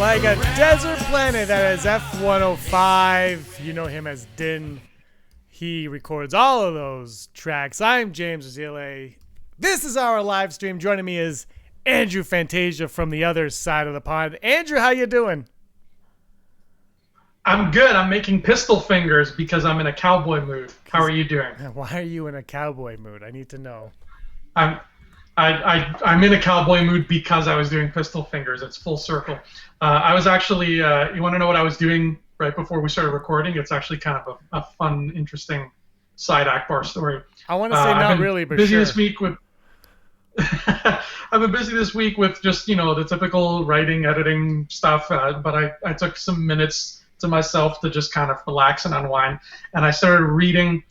like a desert planet that is F-105. You know him as Din. He records all of those tracks. I'm James Zile. This is our live stream. Joining me is Andrew Fantasia from the other side of the pond. Andrew, how you doing? I'm good. I'm making pistol fingers because I'm in a cowboy mood. How are you doing? Why are you in a cowboy mood? I need to know. I'm in a cowboy mood because I was doing pistol fingers. It's full circle. I was actually, you want to know what I was doing right before we started recording? It's actually kind of a fun, interesting side Akbar story. I want to say not really, but busy sure. This week with I've been busy this week with just, the typical writing, editing stuff, but I took some minutes to myself to just kind of relax and unwind, and I started reading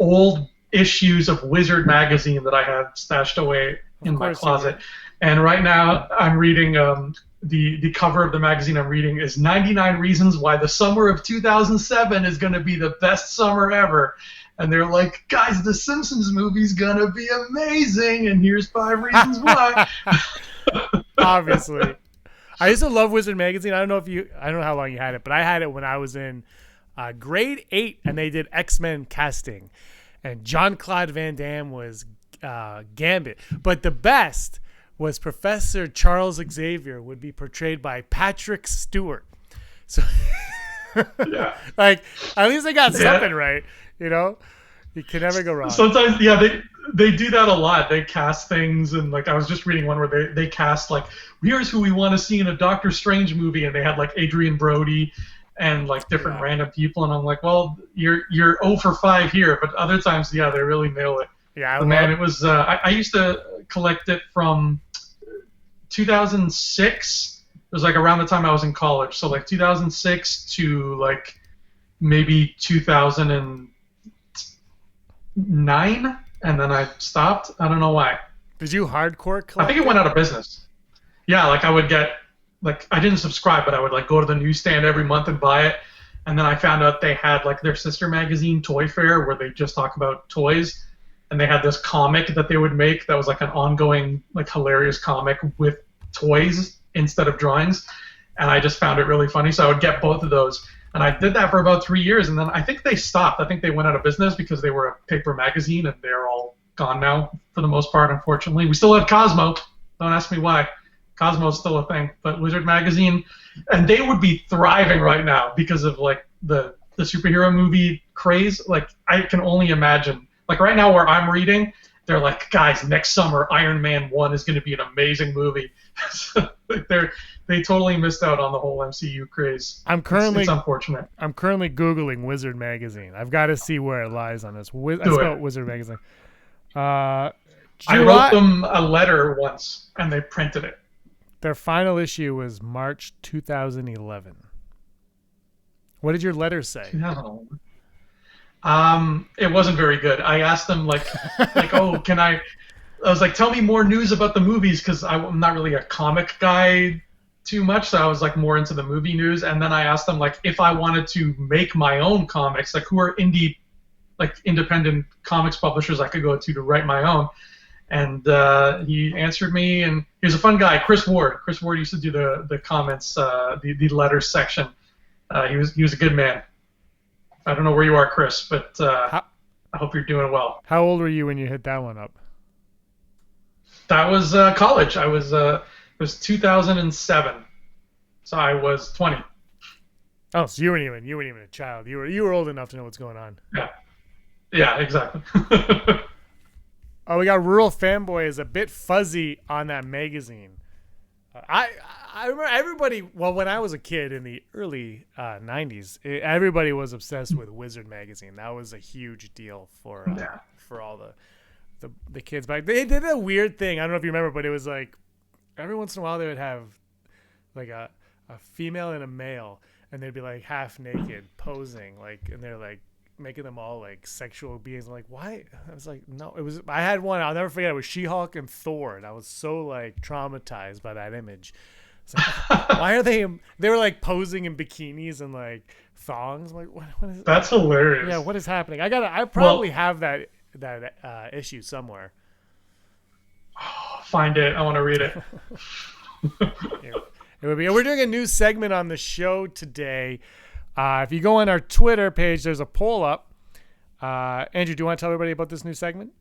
old issues of Wizard magazine that I had stashed away in my closet. And right now I'm reading the cover of the magazine I'm reading is 99 Reasons Why the Summer of 2007 is going to be the best summer ever. And they're like, guys, the Simpsons movie's going to be amazing, and here's 5 reasons why. Obviously. I used to love Wizard magazine. I don't know how long you had it, but I had it when I was in grade 8, and they did X-Men casting. And Jean-Claude Van Damme was Gambit. But the best was Professor Charles Xavier would be portrayed by Patrick Stewart. So, yeah. Like, at least they got something right, You can never go wrong. Sometimes, they do that a lot. They cast things, and like I was just reading one where they cast like, here's who we want to see in a Doctor Strange movie, and they had like Adrian Brody and like different random people, and I'm like, well, you're 0 for 5 here, but other times, they really nail it. Yeah, it was. I used to collect it from 2006. It was like around the time I was in college, so like 2006 to like maybe 2009, and then I stopped. I don't know why. Did you hardcore collect? I think it went out of business. Yeah, like I would get, like I didn't subscribe, but I would like go to the newsstand every month and buy it. And then I found out they had like their sister magazine, Toy Fair, where they just talk about toys. And they had this comic that they would make that was like an ongoing, like hilarious comic with toys instead of drawings. And I just found it really funny. So I would get both of those. And I did that for about 3 years. And then I think they stopped. I think they went out of business because they were a paper magazine, and they're all gone now for the most part, unfortunately. We still have Cosmo. Don't ask me why. Cosmo's still a thing. But Wizard magazine, and they would be thriving right now because of like the superhero movie craze. Like I can only imagine. Like right now where I'm reading, they're like, guys, next summer Iron Man 1 is going to be an amazing movie. So, like, they totally missed out on the whole MCU craze. It's unfortunate. I'm currently Googling Wizard magazine. I've got to see where it lies on this. I spelled Wizard magazine. I wrote them a letter once, and they printed it. Their final issue was March 2011. What did your letter say? It wasn't very good. I asked them like, oh, I was like, tell me more news about the movies, because I'm not really a comic guy too much, so I was like more into the movie news. And then I asked them like if I wanted to make my own comics, like who are independent comics publishers I could go to write my own. And he answered me, and he was a fun guy, Chris Ward. Chris Ward used to do the comments, the letters section. He was a good man. I don't know where you are, Chris, but I hope you're doing well. How old were you when you hit that one up? That was college. It was 2007, so I was 20. Oh, so you weren't even a child. You were old enough to know what's going on. Yeah, exactly. Oh, we got Rural Fanboy is a bit fuzzy on that magazine. I remember everybody. Well, when I was a kid in the early 90s, everybody was obsessed with Wizard magazine. That was a huge deal for all the kids back. They did a weird thing. I don't know if you remember, but it was like every once in a while they would have like a female and a male, and they'd be like half naked posing, like, and they're like making them all like sexual beings. I'm like, why? I was like, no, it was. I had one. I'll never forget. It was She-Hulk and Thor, and I was so like traumatized by that image. Like, why are they? They were like posing in bikinis and like thongs. I'm like, what is? That's hilarious. Yeah, what is happening? I probably have that issue somewhere. Find it. I want to read it. It would be. We're doing a new segment on the show today. If you go on our Twitter page, there's a poll up. Andrew, do you want to tell everybody about this new segment?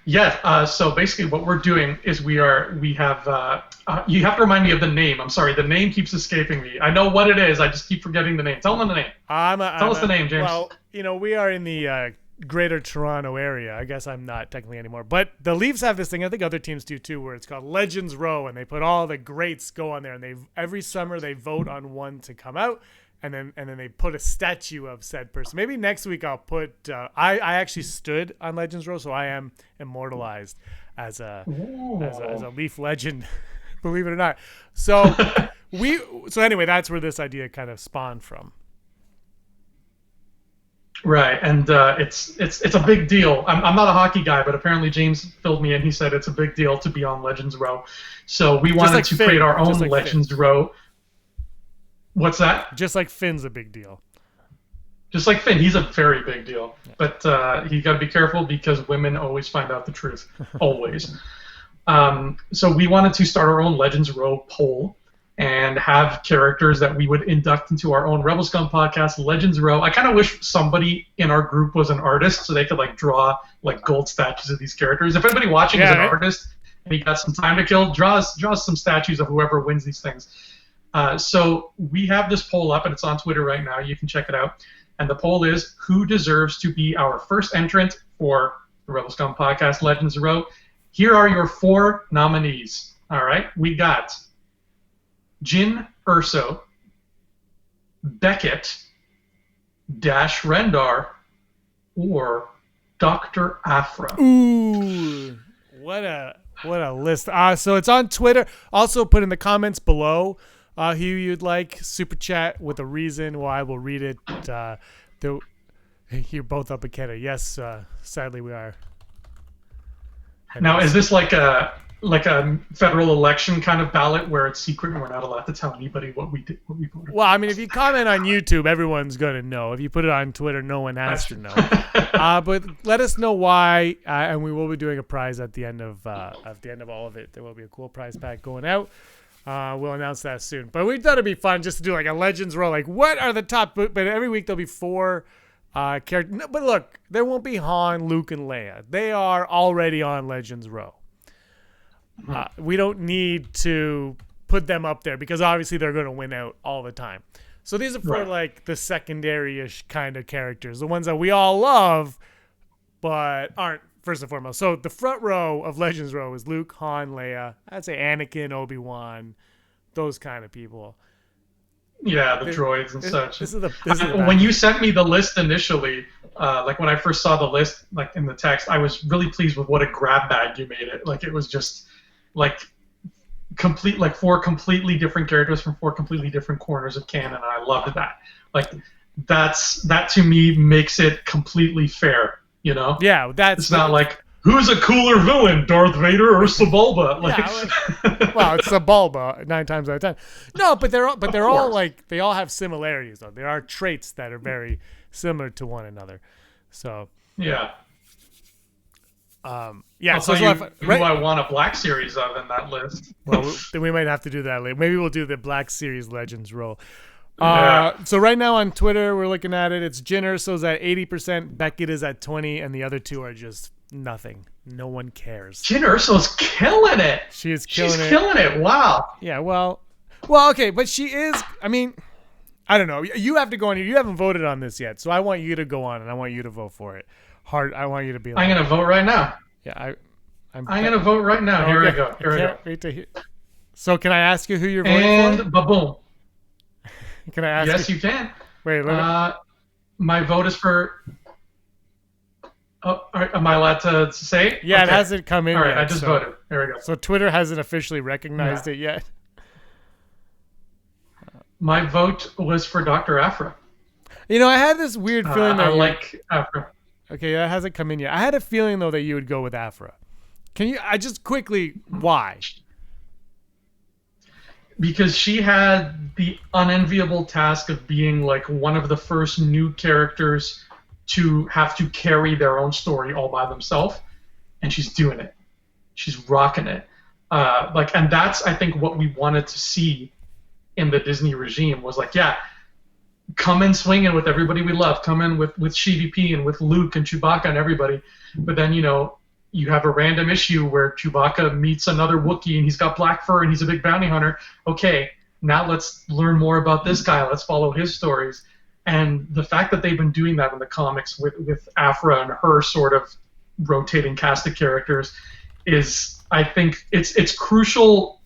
Yeah. So basically, what we're doing is we have. You have to remind me of the name. I'm sorry, the name keeps escaping me. I know what it is. I just keep forgetting the name. Tell them the name. Tell us the name, James. Well, we are in the Greater Toronto area. I guess I'm not technically anymore, but the Leafs have this thing. I think other teams do too, where it's called Legends Row, and they put all the greats go on there, and every summer they vote on one to come out, and then they put a statue of said person. Maybe next week I'll put. I actually stood on Legends Row, so I am immortalized as a Leaf legend, believe it or not. So anyway, that's where this idea kind of spawned from. Right, and it's a big deal. I'm not a hockey guy, but apparently James filled me in. He said it's a big deal to be on Legends Row. So we wanted to create our own Legends Row. What's that? Just like Finn's a big deal. Just like Finn, he's a very big deal. Yeah. But you got to be careful because women always find out the truth, always. So we wanted to start our own Legends Row poll and have characters that we would induct into our own Rebel Scum podcast, Legends Row. I kind of wish somebody in our group was an artist so they could draw gold statues of these characters. If anybody watching is an artist and you got some time to kill, draw us some statues of whoever wins these things. So we have this poll up, and it's on Twitter right now. You can check it out. And the poll is, who deserves to be our first entrant for the Rebel Scum podcast, Legends Row? Here are your 4 nominees. All right, we got Jyn Erso, Beckett, Dash Rendar, or Dr. Aphra. Ooh, what a list. So it's on Twitter. Also put in the comments below who you'd like. Super chat with a reason why we'll read it. You're both up in Canada. Yes, sadly we are. Now, is this like a federal election kind of ballot where it's secret and we're not allowed to tell anybody what we voted? Well, I mean, if you comment on YouTube, everyone's going to know. If you put it on Twitter, no one has to know. But let us know why, and we will be doing a prize at the end of all of it. There will be a cool prize pack going out. We'll announce that soon. But we thought it'd be fun just to do a Legends Row. What are the top? But every week there'll be 4 characters. No, but look, there won't be Han, Luke, and Leia. They are already on Legends Row. We don't need to put them up there because obviously they're going to win out all the time. So these are for the secondary-ish kind of characters, the ones that we all love, but aren't first and foremost. So the front row of Legends Row is Luke, Han, Leia. I'd say Anakin, Obi-Wan, those kind of people. Yeah, the droids and such. This is when you sent me the list initially, when I first saw the list, in the text, I was really pleased with what a grab bag you made it. It was just complete, 4 completely different characters from 4 completely different corners of canon. And I loved that. That to me makes it completely fair. Yeah, it's not who's a cooler villain, Darth Vader or Sebulba? Well, it's Sebulba 9 times out of 10. No, but they're all they all have similarities though. There are traits that are very similar to one another. So yeah. Yeah, I'll tell you who I want a Black Series of in that list. Well, then we might have to do that later. Maybe we'll do the Black Series Legends Row. Yeah. So right now on Twitter, we're looking at it. It's Jyn Erso's at 80%, Beckett is at 20%, and the other 2 are just nothing. No one cares. Jyn Erso's killing it. She's killing it. Wow. Yeah, well, okay, but she is. I mean, I don't know. You have to go on here. You haven't voted on this yet, so I want you to go on and I want you to vote for it. I want you to be. I'm gonna vote right now. Yeah, I'm gonna vote right now. Here we go. Here we go. Wait to hear. So can I ask you who you're voting for? And ba-boom. Can I ask? Yes, you can. Wait. My vote is for. Oh, am I allowed to say? Yeah, okay. It hasn't come in yet. All right, yet, I just voted. There we go. So Twitter hasn't officially recognized it yet. My vote was for Dr. Aphra. I had this weird feeling that I like Aphra. Okay, that hasn't come in yet. I had a feeling though that you would go with Aphra. Can you? I just quickly why? Because she had the unenviable task of being one of the first new characters to have to carry their own story all by themselves, and she's doing it. She's rocking it. And that's, I think, what we wanted to see in the Disney regime was like, yeah, come in swinging with everybody we love, come in with Sheev and with Luke and Chewbacca and everybody, but then you have a random issue where Chewbacca meets another Wookiee and he's got black fur and he's a big bounty hunter. Okay, now let's learn more about this guy. Let's follow his stories. And the fact that they've been doing that in the comics with Aphra and her sort of rotating cast of characters is, I think, it's crucial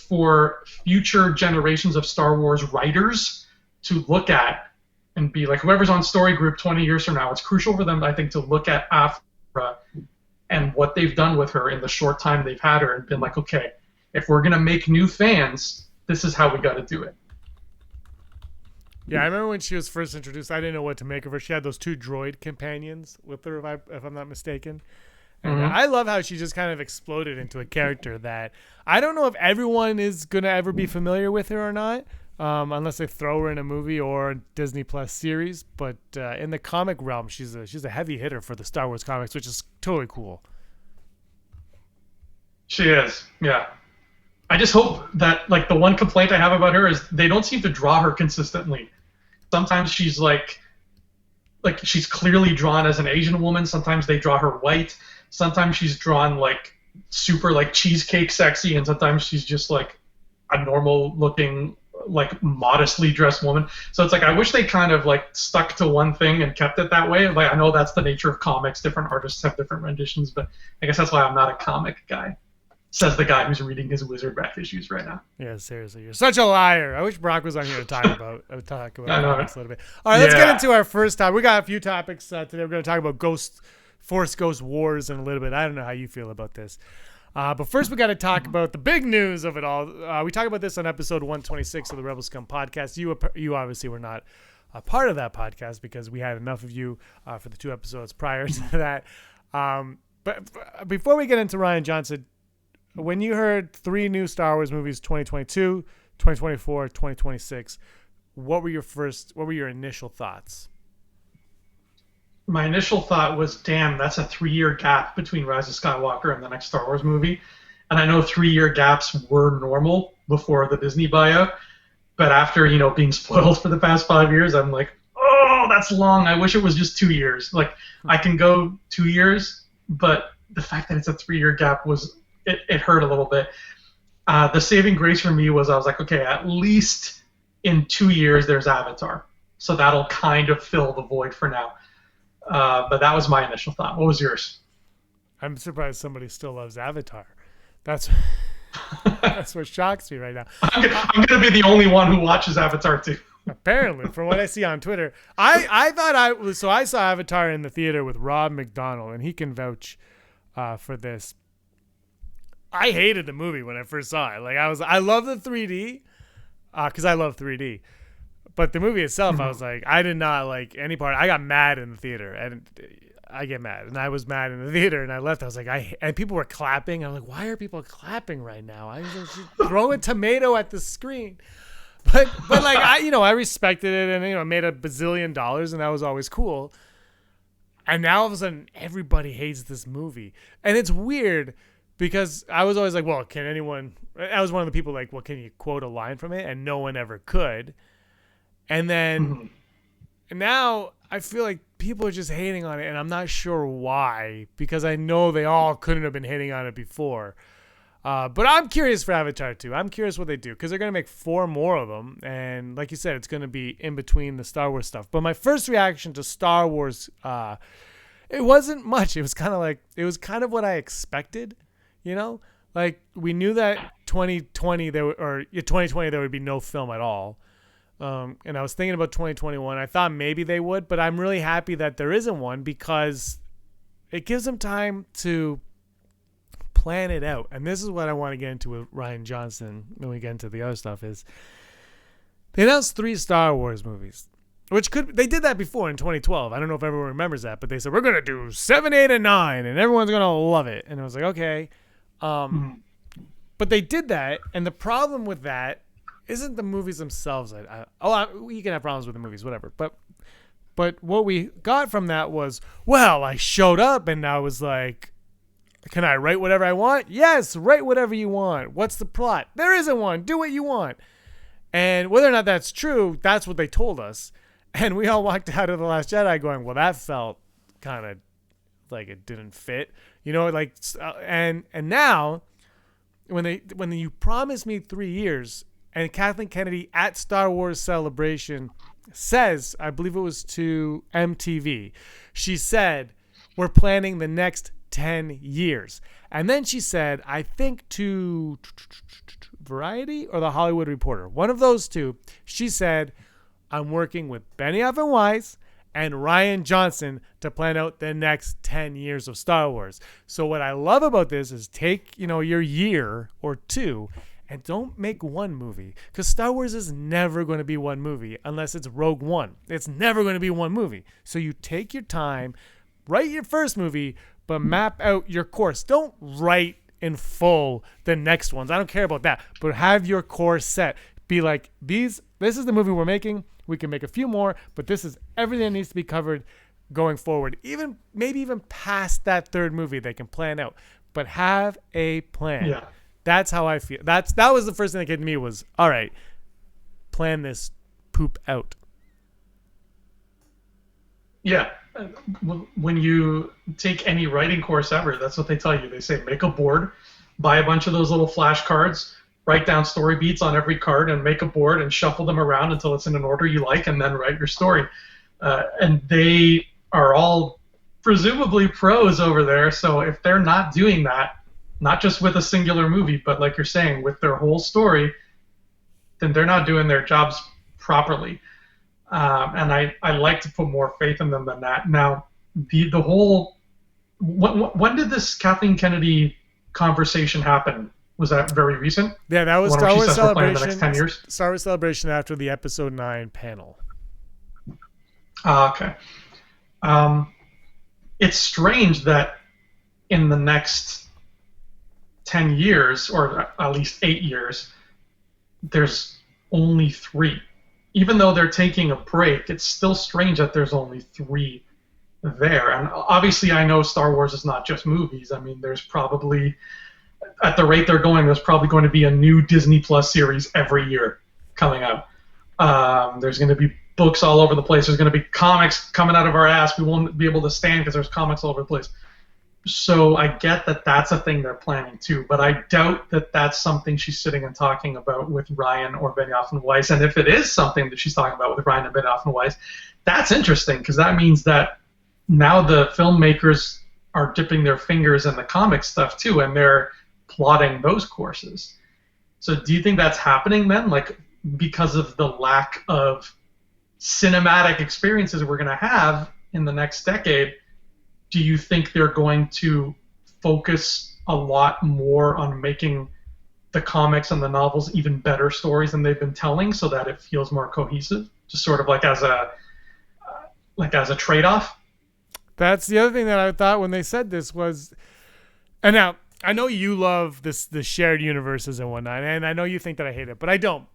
for future generations of Star Wars writers to look at and be like, whoever's on Story Group 20 years from now, it's crucial for them, I think, to look at Aphra and what they've done with her in the short time they've had her and been like, okay, if we're going to make new fans, this is how we got to do it. Yeah, I remember when she was first introduced, I didn't know what to make of her. She had those 2 droid companions with her, if I'm not mistaken. And I love how she just kind of exploded into a character that I don't know if everyone is going to ever be familiar with her or not, unless they throw her in a movie or a Disney Plus series. But in the comic realm, she's a heavy hitter for the Star Wars comics, which is totally cool. She is, yeah. I just hope that, like, the one complaint I have about her is they don't seem to draw her consistently. Sometimes she's like she's clearly drawn as an Asian woman. Sometimes they draw her white. Sometimes she's drawn like super like cheesecake sexy, and sometimes she's just like a normal looking, like modestly dressed woman. So it's like I wish they kind of like stuck to one thing and kept it that way. Like I know that's the nature of comics. Different artists have different renditions, but I guess that's why I'm not a comic guy. Says the guy who's reading his Wizard back issues right now. Yeah, seriously, you're such a liar. I wish Brock was on here to talk about comics a little bit. All right, let's get into our first topic. We got a few topics today. We're going to talk about Force Ghost Wars in a little bit. I don't know how you feel about this. But first, we got to talk about the big news of it all. We talked about this on episode 126 of the Rebel Scum podcast. You obviously were not a part of that podcast because we had enough of you for the 2 episodes prior to that. But before we get into Rian Johnson, when you heard 3 new Star Wars movies, 2022, 2024, 2026, what were your initial thoughts? My initial thought was, damn, that's a 3-year gap between Rise of Skywalker and the next Star Wars movie. And I know 3-year gaps were normal before the Disney buyout, but after, being spoiled for the past 5 years, I'm like, oh, that's long. I wish it was just 2 years. Like, I can go 2 years, but the fact that it's a 3-year gap it hurt a little bit. The saving grace for me was I was like, okay, at least in 2 years there's Avatar. So that'll kind of fill the void for now. But that was my initial thought. What was yours? I'm surprised somebody still loves Avatar. That's what shocks me right now. I'm gonna be the only one who watches Avatar too. Apparently, from what I see on Twitter, I saw Avatar in the theater with Rob McDonald, and he can vouch for this. I hated the movie when I first saw it. Like I love the 3D because I love 3D. But the movie itself, I was like, I did not like any part. I got mad in the theater, and I get mad, and I was mad in the theater, and I left. I was like, and people were clapping. I'm like, why are people clapping right now? I was like, throw a tomato at the screen. But like I respected it, and made $1 bazillion, and that was always cool. And now all of a sudden, everybody hates this movie, and it's weird. Because I was always like, well, can anyone... I was one of the people like, well, can you quote a line from it? And no one ever could. And then now I feel like people are just hating on it, and I'm not sure why. Because I know they all couldn't have been hating on it before. But I'm curious for Avatar 2. I'm curious what they do. Because they're going to make 4 more of them. And like you said, it's going to be in between the Star Wars stuff. But my first reaction to Star Wars, it wasn't much. It was kind of what I expected. Like we knew that 2020 there would be no film at all. And I was thinking about 2021. I thought maybe they would, but I'm really happy that there isn't one because it gives them time to plan it out. And this is what I want to get into with Rian Johnson when we get into the other stuff is they announced 3 Star Wars movies, they did that before in 2012. I don't know if everyone remembers that, but they said, we're going to do 7, 8, and 9 and everyone's going to love it. And I was like, okay. But they did that, and the problem with that isn't the movies themselves. You can have problems with the movies, whatever. But what we got from that was, well, I showed up, and I was like, Can I write whatever I want? Yes, write whatever you want. What's the plot? There isn't one. Do what you want. And whether or not that's true, that's what they told us. And we all walked out of The Last Jedi going, well, that felt kind of like it didn't fit. Like, and now when you promised me 3 years, and Kathleen Kennedy at Star Wars Celebration says, I believe it was to MTV, she said, we're planning the next 10 years. And then she said, I think to Variety or The Hollywood Reporter, one of those two, she said, I'm working with Benioff and Weiss and Rian Johnson to plan out the next 10 years of Star Wars. So what I love about this is take, your year or two and don't make one movie, because Star Wars is never going to be one movie unless it's Rogue One. It's never going to be one movie. So you take your time, write your first movie, but map out your course. Don't write in full the next ones. I don't care about that, but have your course set. Be like, this is the movie we're making. We can make a few more, but this is everything that needs to be covered going forward. Maybe even past that third movie they can plan out, but have a plan. Yeah. That's how I feel. That was the first thing that came to me was, all right, plan this poop out. Yeah. When you take any writing course ever, that's what they tell you. They say make a board, buy a bunch of those little flashcards, write down story beats on every card, and make a board and shuffle them around until it's in an order you like, and then write your story. And they are all presumably pros over there, so if they're not doing that, not just with a singular movie, but like you're saying, with their whole story, then they're not doing their jobs properly. And I like to put more faith in them than that. Now, the whole when did this Kathleen Kennedy conversation happen? Was that very recent? Yeah, that was Star Wars Celebration. The next 10 years? Star Wars Celebration after the Episode 9 panel. Okay. It's strange that in the next 10 years, or at least 8 years, there's only 3. Even though they're taking a break, it's still strange that there's only 3 there. And obviously I know Star Wars is not just movies. I mean, there's probably, at the rate they're going, there's probably going to be a new Disney Plus series every year coming out. There's going to be books all over the place. There's going to be comics coming out of our ass. We won't be able to stand because there's comics all over the place. So I get that that's a thing they're planning too, but I doubt that that's something she's sitting and talking about with Ryan or Benioff and Weiss. And if it is something that she's talking about with Ryan and Benioff and Weiss, that's interesting because that means that now the filmmakers are dipping their fingers in the comic stuff too, and they're plotting those courses. So do you think that's happening then? Like, because of the lack of cinematic experiences we're going to have in the next decade, do you think they're going to focus a lot more on making the comics and the novels even better stories than they've been telling so that it feels more cohesive? Just sort of like as a trade-off? That's the other thing that I thought when they said this was, and now I know you love the shared universes and whatnot, and I know you think that I hate it, but I don't.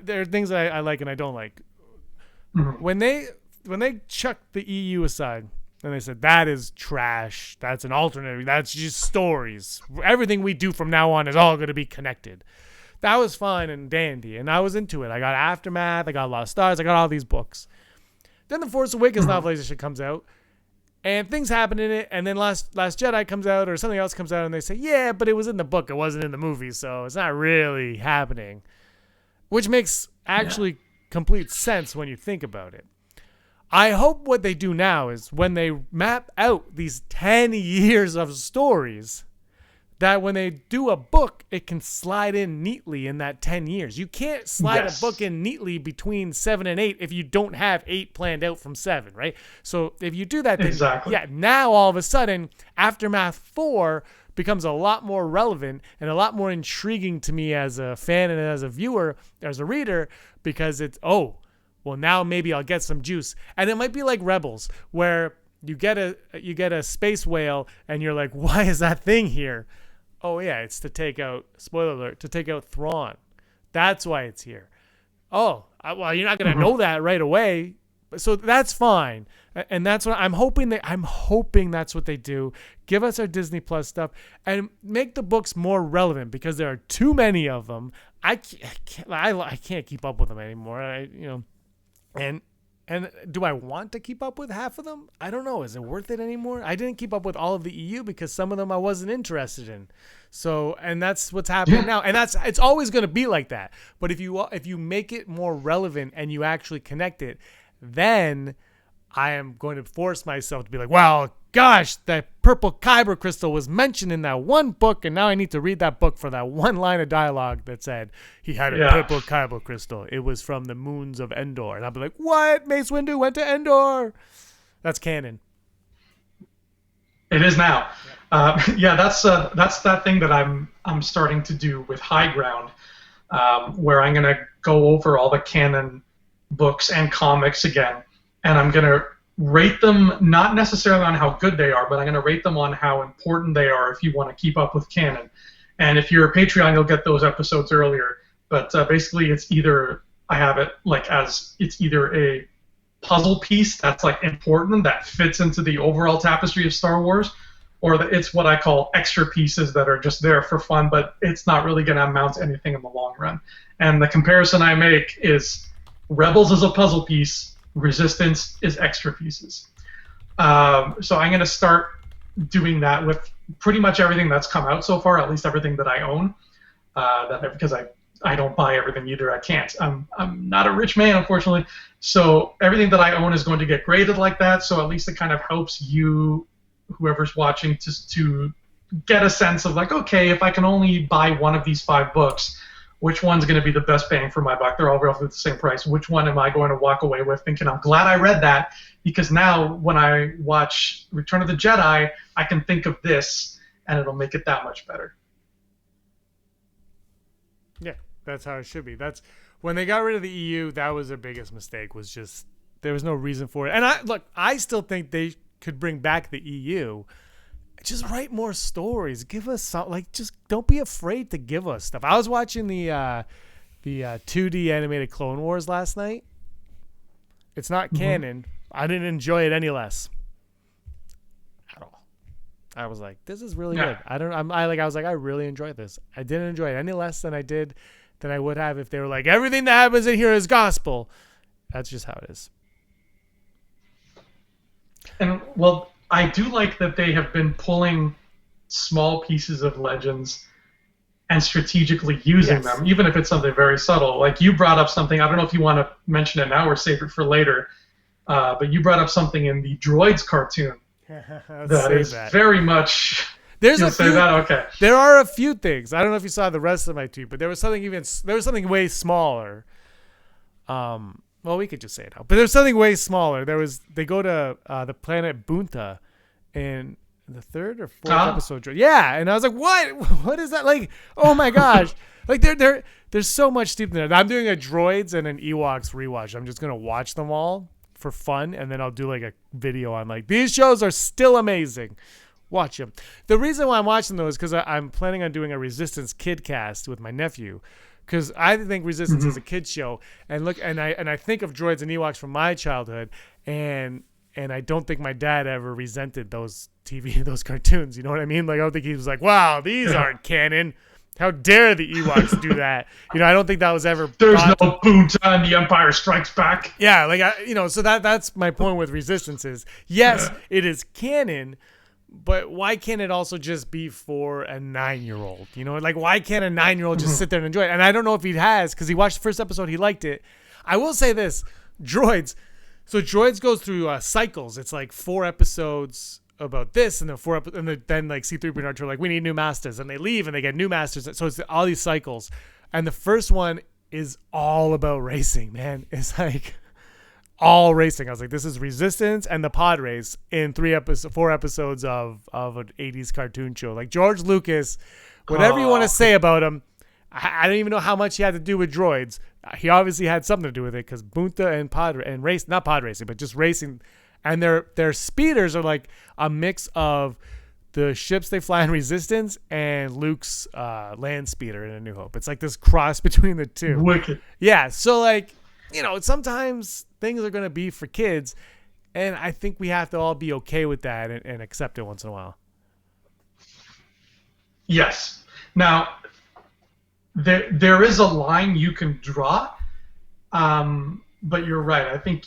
There are things that I like and I don't like. Mm-hmm. When they chucked the EU aside, and they said, that is trash. That's an alternate. That's just stories. Everything we do from now on is all going to be connected. That was fine and dandy, and I was into it. I got Aftermath. I got Lost Stars. I got all these books. Then The Force Awakens novelization comes out, and things happen in it, and then Last Jedi comes out, or something else comes out, and they say, yeah, but it was in the book. It wasn't in the movie, so it's not really happening, which makes actually complete sense when you think about it. I hope what they do now is when they map out these 10 years of stories, that when they do a book, it can slide in neatly in that 10 years. You can't slide a book in neatly between 7 and 8 if you don't have 8 planned out from 7, right? So if you do that, then now all of a sudden, Aftermath 4 becomes a lot more relevant and a lot more intriguing to me as a fan and as a viewer, as a reader, because it's, well, now maybe I'll get some juice. And it might be like Rebels, where you get a space whale, and you're like, why is that thing here? Oh, yeah, it's to take out, spoiler alert, to take out Thrawn. That's why it's here. Well, you're not going to know that right away. So that's fine. And that's what I'm hoping that's what they do. Give us our Disney Plus stuff and make the books more relevant because there are too many of them. I can't keep up with them anymore. And do I want to keep up with half of them? I don't know. Is it worth it anymore? I didn't keep up with all of the EU because some of them I wasn't interested in. So, and that's what's happening now. And it's always going to be like that. But if you make it more relevant and you actually connect it, then I am going to force myself to be like, well, gosh, that purple kyber crystal was mentioned in that one book, and now I need to read that book for that one line of dialogue that said he had a purple kyber crystal. It was from the moons of Endor. And I'll be like, what? Mace Windu went to Endor. That's canon. It is now. That's that thing that I'm starting to do with High Ground, where I'm going to go over all the canon books and comics again, and I'm going to rate them not necessarily on how good they are, but I'm going to rate them on how important they are if you want to keep up with canon. And if you're a Patreon, you'll get those episodes earlier. But basically, it's either I have it like as it's either a puzzle piece that's like important that fits into the overall tapestry of Star Wars, or it's what I call extra pieces that are just there for fun, but it's not really going to amount to anything in the long run. And the comparison I make is Rebels is a puzzle piece, Resistance is extra pieces. So I'm going to start doing that with pretty much everything that's come out so far, at least everything that I own. Because I don't buy everything either. I can't. I'm not a rich man, unfortunately. So everything that I own is going to get graded like that. So at least it kind of helps you, whoever's watching, to get a sense of like, okay, if I can only buy one of these 5 books, which one's going to be the best bang for my buck? They're all roughly the same price. Which one am I going to walk away with thinking, I'm glad I read that, because now when I watch Return of the Jedi, I can think of this, and it'll make it that much better. Yeah, that's how it should be. That's when they got rid of the EU, that was their biggest mistake, was just there was no reason for it. And I still think they could bring back the EU. Just write more stories. Give us some, just don't be afraid to give us stuff. I was watching the 2D animated Clone Wars last night. It's not canon. I didn't enjoy it any less at all. I was like, this is really good. I was like, I really enjoyed this. I didn't enjoy it any less than I would have if they were like, everything that happens in here is gospel. That's just how it is. And well, I do like that they have been pulling small pieces of Legends and strategically using them, even if it's something very subtle. Like you brought up something, I don't know if you want to mention it now or save it for later, but you brought up something in the Droids cartoon that is very much... There are a few things. I don't know if you saw the rest of my tweet, but there was something way smaller. Well, we could just say it now. But there's something way smaller. They go to the planet Bunta in the 3rd or 4th episode. Yeah, and I was like, what? What is that? Like, oh my gosh. Like there's so much deep in there. I'm doing a Droids and an Ewoks rewatch. I'm just gonna watch them all for fun, and then I'll do like a video on like, these shows are still amazing. Watch them. The reason why I'm watching those is because I'm planning on doing a Resistance kid cast with my nephew. Because I think Resistance is a kid's show, and I think of Droids and Ewoks from my childhood, and I don't think my dad ever resented those cartoons. You know what I mean? Like I don't think he was like, "Wow, these aren't canon. How dare the Ewoks do that?" You know, I don't think that was ever. There's no Boonta and The Empire Strikes Back. Yeah, so that's my point with Resistance is yes, it is canon. But why can't it also just be for a 9-year-old? You know, like why can't a 9-year-old just sit there and enjoy it? And I don't know if he has, because he watched the first episode, he liked it. I will say this, Droids. So Droids goes through cycles. It's like 4 episodes about this, and then 4 and then like C-3PO and R2 are like, we need new masters, and they leave and they get new masters. So it's all these cycles, and the first one is all about racing. Man, it's like all racing. I was like, this is Resistance and the pod race in 4 episodes of an 80s cartoon show. Like George Lucas, whatever you want to say about him, I don't even know how much he had to do with droids. He obviously had something to do with it, because Bunta and race, not pod racing, but just racing, and their speeders are like a mix of the ships they fly in Resistance and Luke's land speeder in A New Hope. It's like this cross between the two. Wicked. Yeah, so like, sometimes things are going to be for kids, and I think we have to all be okay with that and accept it once in a while. Yes. Now, there is a line you can draw, but you're right. I think,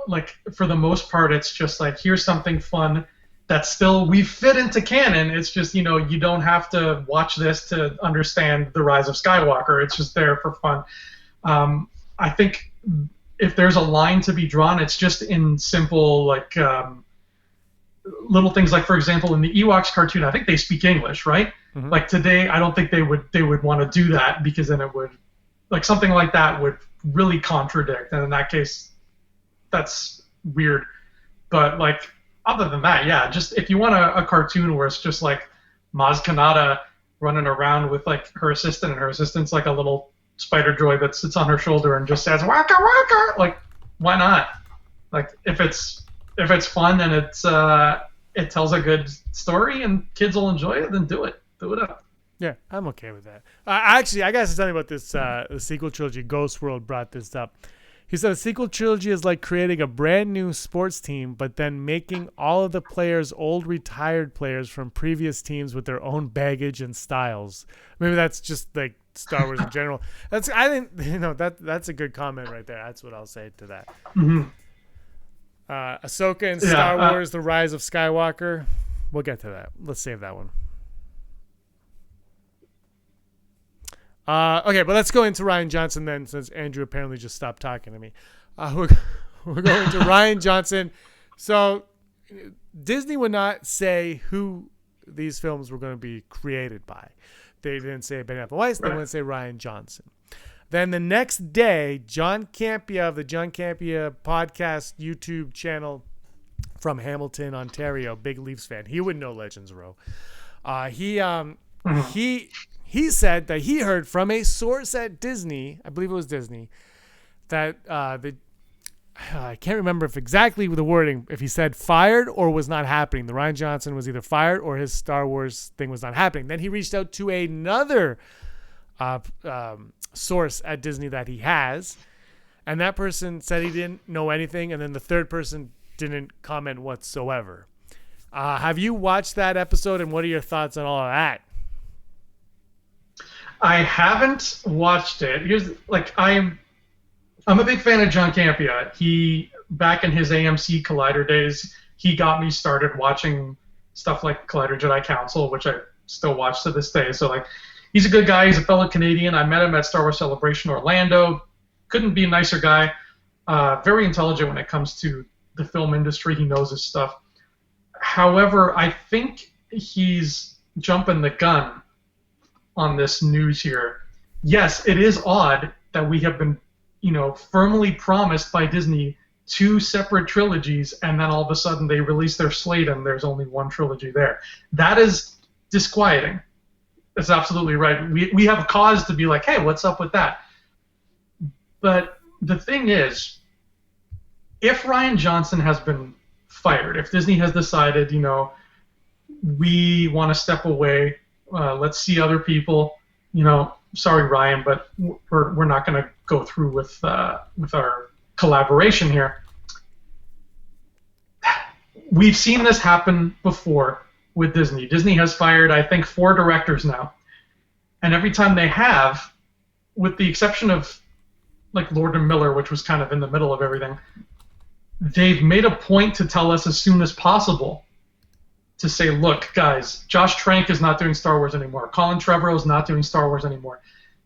like, for the most part, it's just like, here's something fun that still we fit into canon. It's just, you don't have to watch this to understand the Rise of Skywalker. It's just there for fun. I think if there's a line to be drawn, it's just in simple, like, little things. Like, for example, in the Ewoks cartoon, I think they speak English, right? Mm-hmm. Like, today, I don't think they would want to do that, because then it would, like, something like that would really contradict. And in that case, that's weird. But, like, other than that, yeah, just if you want a cartoon where it's just like Maz Kanata running around with, like, her assistant, and her assistant's like a little spider droid that sits on her shoulder and just says "waka waka," like, why not? Like, if it's fun and it tells a good story and kids will enjoy it, then do it up. Yeah, I'm okay with that. Actually, I got to tell you about this the sequel trilogy. Ghost World brought this up. He said a sequel trilogy is like creating a brand new sports team, but then making all of the players old retired players from previous teams with their own baggage and styles. Maybe that's just like Star Wars in general. That's a good comment right there. That's what I'll say to that. Mm-hmm. Ahsoka and Star Wars: The Rise of Skywalker. We'll get to that. Let's save that one. Okay, but let's go into Rian Johnson then, since Andrew apparently just stopped talking to me. We're going to Rian Johnson. So Disney would not say who these films were going to be created by. They didn't say Ben Affleck. They wouldn't say Rian Johnson. Then the next day, John Campea of the John Campea podcast YouTube channel from Hamilton, Ontario, big Leafs fan. He would know Legends Row. He said that he heard from a source at Disney, I believe it was Disney, that I can't remember if exactly the wording, if he said fired or was not happening. The Rian Johnson was either fired or his Star Wars thing was not happening. Then he reached out to another source at Disney that he has, and that person said he didn't know anything, and then the third person didn't comment whatsoever. Have you watched that episode, and what are your thoughts on all of that? I haven't watched it. I'm a big fan of John Campea. He, back in his AMC Collider days, he got me started watching stuff like Collider Jedi Council, which I still watch to this day. So, like, he's a good guy. He's a fellow Canadian. I met him at Star Wars Celebration Orlando. Couldn't be a nicer guy. Very intelligent when it comes to the film industry. He knows his stuff. However, I think he's jumping the gun on this news here. Yes, it is odd that we have been, firmly promised by Disney 2 separate trilogies, and then all of a sudden they release their slate and there's only one trilogy there. That is disquieting. That's absolutely right. We have cause to be like, hey, what's up with that? But the thing is, if Rian Johnson has been fired, if Disney has decided, we want to step away, let's see other people, sorry, Ryan, but we're not going to go through with our collaboration here. We've seen this happen before with Disney. Disney has fired, I think, 4 directors now. And every time they have, with the exception of, like, Lord and Miller, which was kind of in the middle of everything, they've made a point to tell us as soon as possible to say, look, guys, Josh Trank is not doing Star Wars anymore. Colin Trevorrow is not doing Star Wars anymore.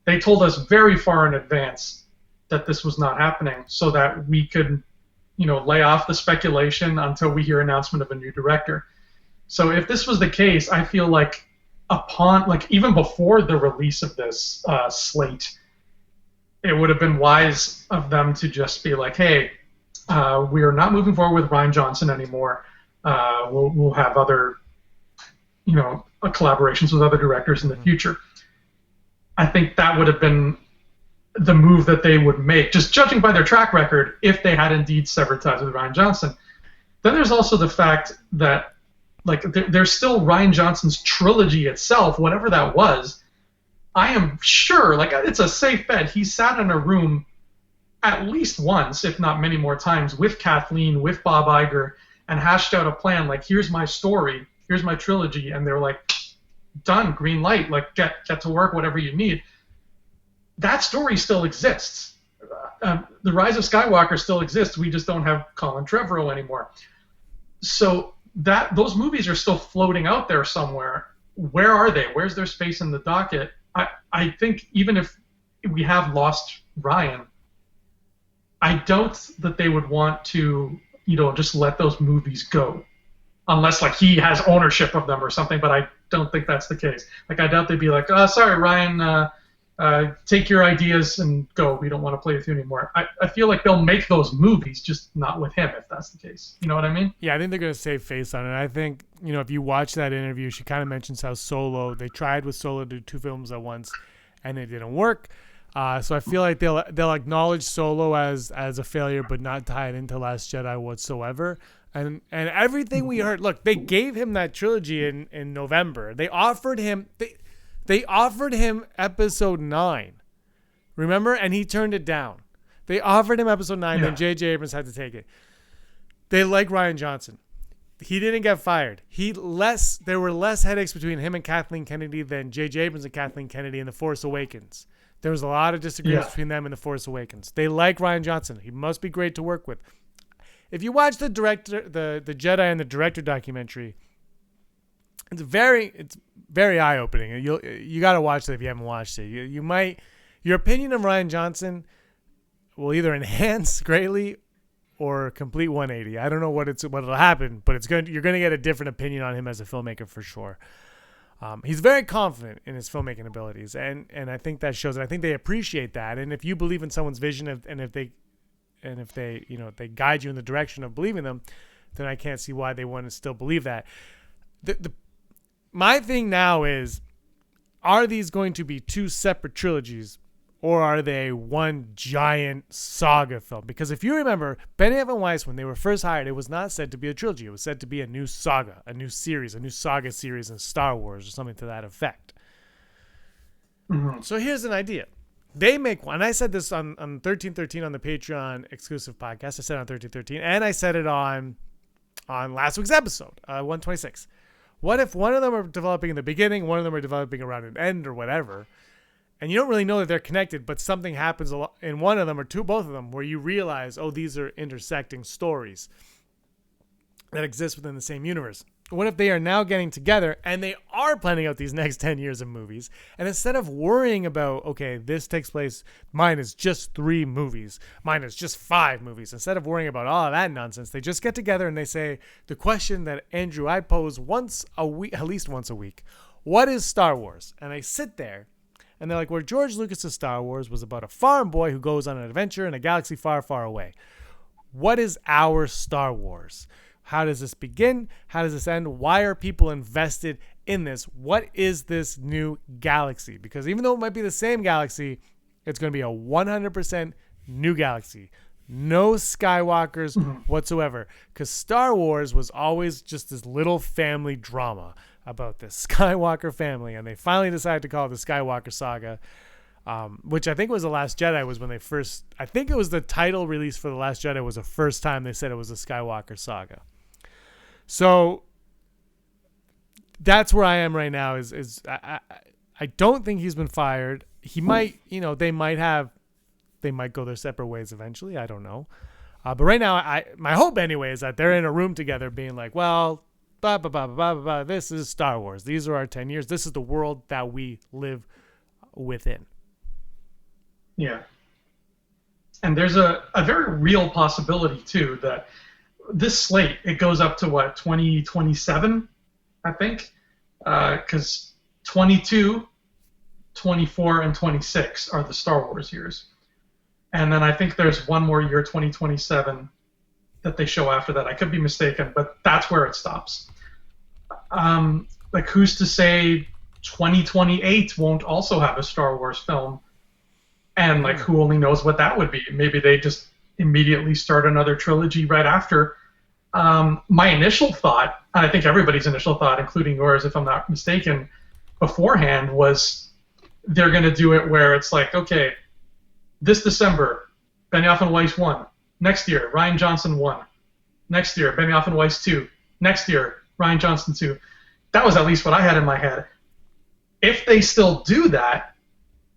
They told us very far in advance that this was not happening so that we could, lay off the speculation until we hear announcement of a new director. So if this was the case, I feel like even before the release of this slate, it would have been wise of them to just be like, hey, we are not moving forward with Rian Johnson anymore. We'll have other, collaborations with other directors in the future. I think that would have been the move that they would make, just judging by their track record, if they had indeed severed ties with Rian Johnson. Then there's also the fact that, like, there's still Rian Johnson's trilogy itself, whatever that was. I am sure, like, it's a safe bet. He sat in a room at least once, if not many more times, with Kathleen, with Bob Iger, and hashed out a plan. Like, here's my story, here's my trilogy, and they're like, done, green light, like get to work, whatever you need. That story still exists. The Rise of Skywalker still exists. We just don't have Colin Trevorrow anymore. So those movies are still floating out there somewhere. Where are they? Where's their space in the docket? I think even if we have lost Ryan, I doubt that they would want to, just let those movies go, unless like he has ownership of them or something. But I don't think that's the case. Like, I doubt they'd be like, sorry, Ryan, take your ideas and go. We don't want to play with you anymore. I feel like they'll make those movies, just not with him, if that's the case. You know what I mean? Yeah, I think they're going to save face on it. I think, if you watch that interview, she kind of mentions how they tried with Solo to do 2 films at once, and it didn't work. So I feel like they'll acknowledge Solo as a failure, but not tie it into Last Jedi whatsoever. And everything we heard, look, they gave him that trilogy in November. They offered him Episode 9, remember? And he turned it down. They offered him Episode 9, and J.J. Abrams had to take it. They like Rian Johnson. He didn't get fired. There were less headaches between him and Kathleen Kennedy than J.J. Abrams and Kathleen Kennedy in The Force Awakens. There was a lot of disagreements between them in The Force Awakens. They like Rian Johnson. He must be great to work with. If you watch the Jedi and the Director documentary, it's very eye-opening. You got to watch it if you haven't watched it. Your opinion of Rian Johnson will either enhance greatly or complete 180. I don't know what'll happen, but you're going to get a different opinion on him as a filmmaker for sure. He's very confident in his filmmaking abilities, and I think that shows. And I think they appreciate that. And if you believe in someone's vision, and if they they guide you in the direction of believing them, then I can't see why they want to still believe that. My thing now is, are these going to be 2 separate trilogies, or are they one giant saga film? Because if you remember, Benioff and Weiss, when they were first hired, it was not said to be a trilogy. It was said to be a new saga, a new series, a new saga series in Star Wars or something to that effect. Mm-hmm. So here's an idea. They make one. I said this on 1313 on the Patreon exclusive podcast. I said it on 1313, and I said it on last week's episode, 126. What if one of them are developing in the beginning, one of them are developing around an end or whatever, and you don't really know that they're connected, but something happens in one of them or both of them where you realize, these are intersecting stories that exist within the same universe. What if they are now getting together and they are planning out these next 10 years of movies, and instead of worrying about, okay, this takes place, mine is just 3 movies, mine is just 5 movies, instead of worrying about all of that nonsense, they just get together and they say the question that Andrew, I pose once a week, at least once a week, what is Star Wars? And I sit there and they're like, well, George Lucas's Star Wars was about a farm boy who goes on an adventure in a galaxy far, far away. What is our Star Wars? How does this begin? How does this end? Why are people invested in this? What is this new galaxy? Because even though it might be the same galaxy, it's going to be a 100% new galaxy. No Skywalkers whatsoever. Because Star Wars was always just this little family drama about this Skywalker family. And they finally decided to call it the Skywalker Saga, which I think was The Last Jedi was when they first... I think it was the title release for The Last Jedi was the first time they said it was the Skywalker Saga. So that's where I am right now. I don't think he's been fired. He might, they might go their separate ways eventually. I don't know. But right now, my hope anyway is that they're in a room together, being like, well, blah blah blah blah blah blah. This is Star Wars. These are our 10 years. This is the world that we live within. Yeah. And there's a very real possibility too that this slate, it goes up to 2027, I think, because 22, 24, and 26 are the Star Wars years. And then I think there's one more year, 2027, that they show after that. I could be mistaken, but that's where it stops. Who's to say 2028 won't also have a Star Wars film? And who only knows what that would be? Maybe they just immediately start another trilogy right after. My initial thought, and I think everybody's initial thought, including yours, if I'm not mistaken, beforehand was they're going to do it where it's like, okay, this December, Benioff and Weiss 1. Next year, Rian Johnson 1. Next year, Benioff and Weiss 2. Next year, Rian Johnson 2. That was at least what I had in my head. If they still do that,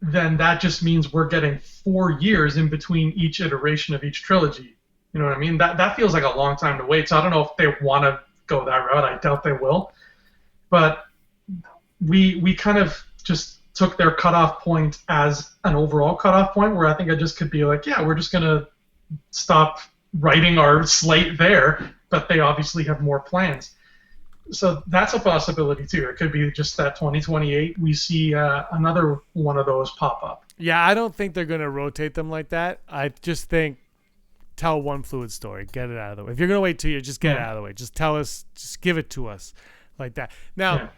then that just means we're getting 4 years in between each iteration of each trilogy. You know what I mean? That feels like a long time to wait. So I don't know if they want to go that route. I doubt they will. But we kind of just took their cutoff point as an overall cutoff point, where I think I just could be like, yeah, we're just going to stop writing our slate there, but they obviously have more plans. So that's a possibility too. It could be just that 2028 we see another one of those pop up. Yeah, I don't think they're going to rotate them like that. I just think tell one fluid story, get it out of the way. If you're going to wait 2 years, just get it out of the way. Just tell us, just give it to us like that. Now,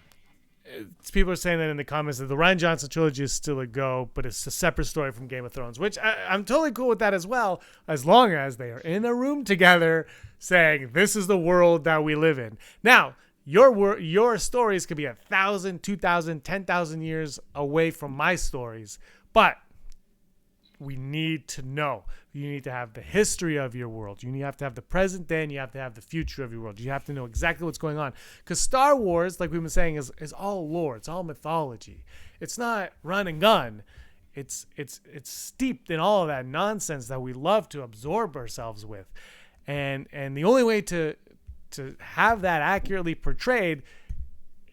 people are saying that in the comments that the Rian Johnson trilogy is still a go, but it's a separate story from Game of Thrones, which I'm totally cool with that as well, as long as they are in a room together saying this is the world that we live in. Now, your stories could be 1,000, 2,000, 10,000 years away from my stories, but we need to know. You need to have the history of your world. You have to have the present day, and you have to have the future of your world. You have to know exactly what's going on. Because Star Wars, like we've been saying, is all lore. It's all mythology. It's not run and gun. It's steeped in all of that nonsense that we love to absorb ourselves with. And the only way to have that accurately portrayed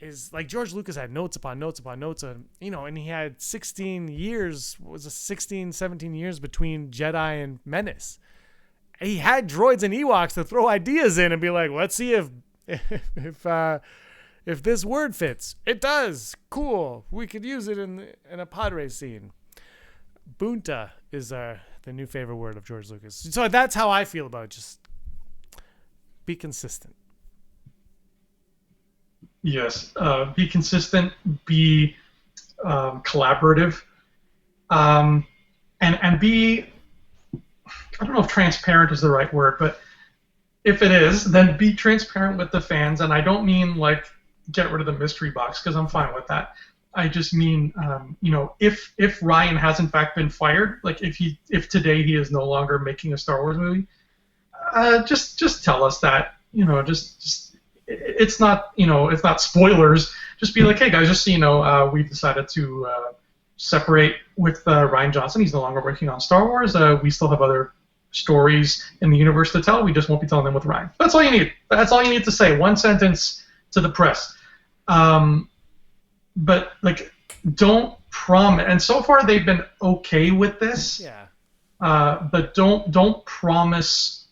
is like George Lucas had notes upon notes upon notes, and he had 16 years, 17 years between Jedi and Menace. He had droids and Ewoks to throw ideas in and be like, let's see if this word fits. It does. Cool. We could use it in a pod race scene. Bunta is the new favorite word of George Lucas. So that's how I feel about it. Just be consistent. Yes, be consistent, be collaborative, and be, I don't know if transparent is the right word, but if it is, then be transparent with the fans. And I don't mean like get rid of the mystery box, because I'm fine with that. I just mean, if Rian has in fact been fired, like if today he is no longer making a Star Wars movie, just tell us that, just. It's not spoilers. Just be like, hey guys, just so you know, we've decided to separate with Rian Johnson. He's no longer working on Star Wars. We still have other stories in the universe to tell. We just won't be telling them with Rian. That's all you need. That's all you need to say. One sentence to the press. But like, don't promise. And so far they've been okay with this. Yeah. But don't promise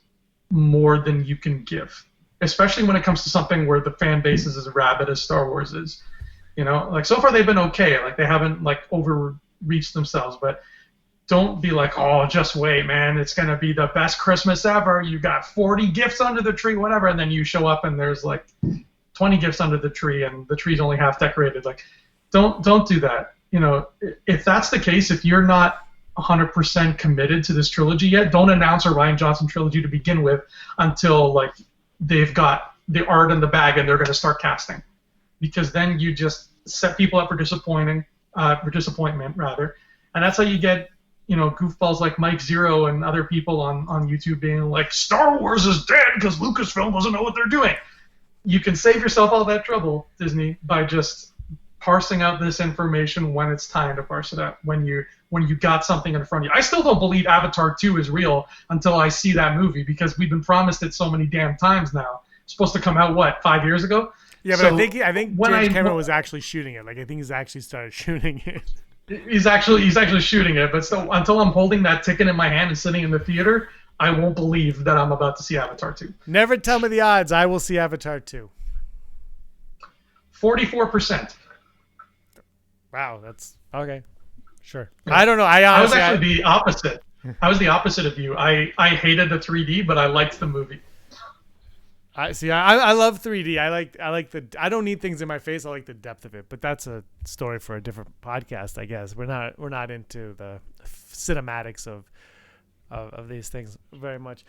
more than you can give. Especially when it comes to something where the fan base is as rabid as Star Wars is. Like so far they've been okay. Like they haven't like overreached themselves, but don't be like, oh, just wait, man. It's going to be the best Christmas ever. You got 40 gifts under the tree, whatever. And then you show up and there's like 20 gifts under the tree and the tree's only half decorated. Like, don't do that. If that's the case, if you're not 100% committed to this trilogy yet, don't announce a Rian Johnson trilogy to begin with until like they've got the art in the bag and they're going to start casting, because then you just set people up for disappointment, rather, and that's how you get goofballs like Mike Zero and other people on YouTube being like, Star Wars is dead because Lucasfilm doesn't know what they're doing. You can save yourself all that trouble, Disney, by just parsing out this information when it's time to parse it out, when you got something in front of you. I still don't believe Avatar 2 is real until I see that movie, because we've been promised it so many damn times now. It's supposed to come out, 5 years ago? Yeah, but so I think James Cameron was actually shooting it. Like, I think he's actually started shooting it. He's actually shooting it, but still, until I'm holding that ticket in my hand and sitting in the theater, I won't believe that I'm about to see Avatar 2. Never tell me the odds. I will see Avatar 2. 44%. Wow, that's okay. Sure. Yeah. I don't know. I was actually the opposite. I was the opposite of you. I hated the 3D, but I liked the movie. I love 3D. I don't need things in my face. I like the depth of it. But that's a story for a different podcast, I guess. We're not into the cinematics of these things very much.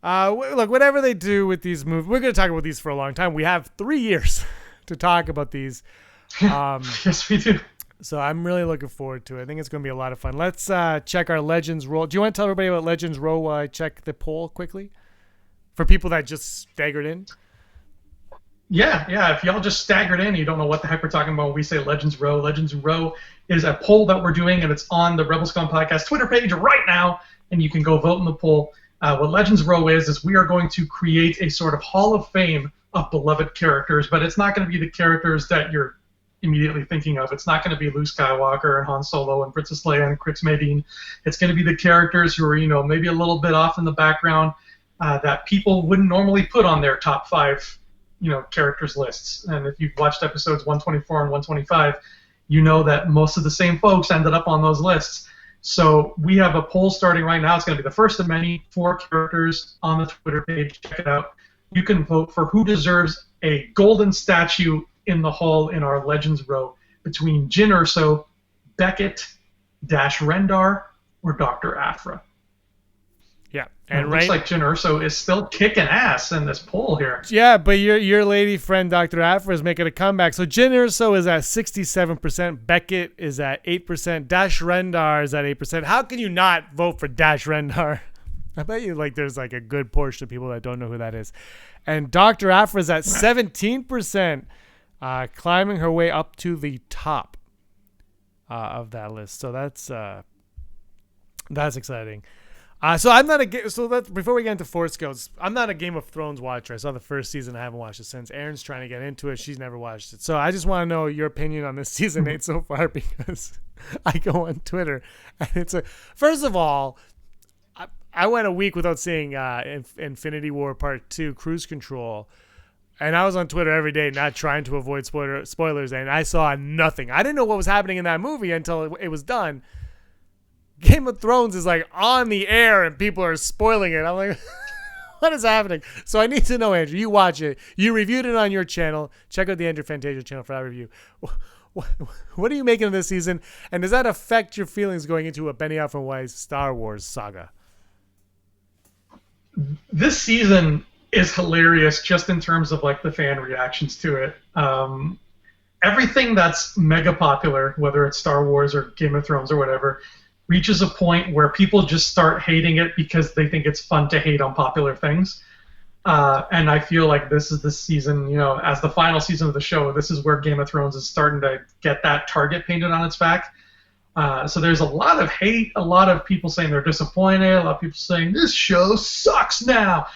Look, whatever they do with these movies, we're going to talk about these for a long time. We have 3 years to talk about these. Yes, we do. So I'm really looking forward to it. I think it's going to be a lot of fun. Let's check our Legends roll. Do you want to tell everybody about Legends row while I check the poll quickly? For people that just staggered in? Yeah. If y'all just staggered in, you don't know what the heck we're talking about when we say Legends Row. Legends Row is a poll that we're doing, and it's on the Rebel Scum Podcast Twitter page right now, and you can go vote in the poll. What Legends Row is we are going to create a sort of Hall of Fame of beloved characters, but it's not going to be the characters that you're immediately thinking of. It's not going to be Luke Skywalker and Han Solo and Princess Leia and Crix Madine. It's going to be the characters who are, maybe a little bit off in the background that people wouldn't normally put on their top 5, characters lists. And if you've watched episodes 124 and 125, you know that most of the same folks ended up on those lists. So we have a poll starting right now. It's going to be the first of many, 4 characters on the Twitter page. Check it out. You can vote for who deserves a golden statue in the hall in our Legends row between Jyn Erso, Beckett, Dash Rendar, or Dr. Aphra. Yeah, and it looks like Jyn Erso is still kicking ass in this poll here. Yeah, but your lady friend Dr. Aphra is making a comeback. So Jyn Erso is at 67%, Beckett is at 8%, Dash Rendar is at 8%. How can you not vote for Dash Rendar? I bet you there's a good portion of people that don't know who that is. And Dr. Aphra is at 17%, climbing her way up to the top of that list. So that's exciting. So I'm not before we get into Force Ghosts, I'm not a Game of Thrones watcher. I saw the first season. I haven't watched it since. Erin's trying to get into it. She's never watched it. So I just want to know your opinion on this season 8 so far, because I go on Twitter and first of all, I went a week without seeing Infinity War Part 2 Cruise Control, and I was on Twitter every day not trying to avoid spoilers, and I saw nothing. I didn't know what was happening in that movie until it was done. Game of Thrones is on the air and people are spoiling it. I'm like, what is happening? So I need to know, Andrew. You watch it. You reviewed it on your channel. Check out the Andrew Fantasia channel for that review. What are you making of this season? And does that affect your feelings going into a Benioff and Weiss Star Wars saga? This season is hilarious just in terms of the fan reactions to it. Everything that's mega popular, whether it's Star Wars or Game of Thrones or whatever, reaches a point where people just start hating it because they think it's fun to hate on popular things. And I feel like this is the season, as the final season of the show, this is where Game of Thrones is starting to get that target painted on its back. So there's a lot of hate, a lot of people saying they're disappointed, a lot of people saying this show sucks now.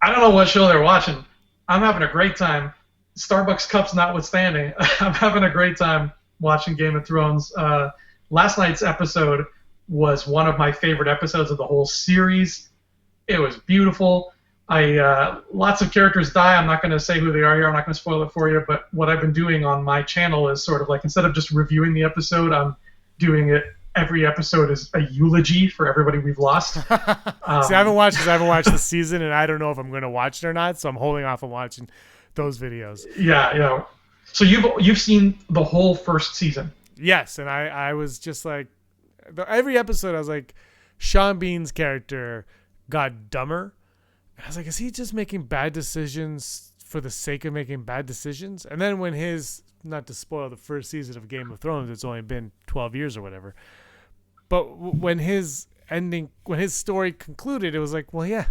I don't know what show they're watching. I'm having a great time. Starbucks cups notwithstanding, I'm having a great time watching Game of Thrones. Last night's episode was one of my favorite episodes of the whole series. It was beautiful. Lots of characters die. I'm not going to say who they are here. I'm not going to spoil it for you. But what I've been doing on my channel is sort of instead of just reviewing the episode, I'm doing it. Every episode is a eulogy for everybody we've lost. See, I haven't watched the season, and I don't know if I'm going to watch it or not. So I'm holding off on watching those videos. Yeah. So you've seen the whole first season. Yes, and I was just every episode I was like, Sean Bean's character got dumber. And I was like, is he just making bad decisions for the sake of making bad decisions? And then when not to spoil the first season of Game of Thrones, it's only been 12 years or whatever. But when his story concluded, it was like, well, yeah.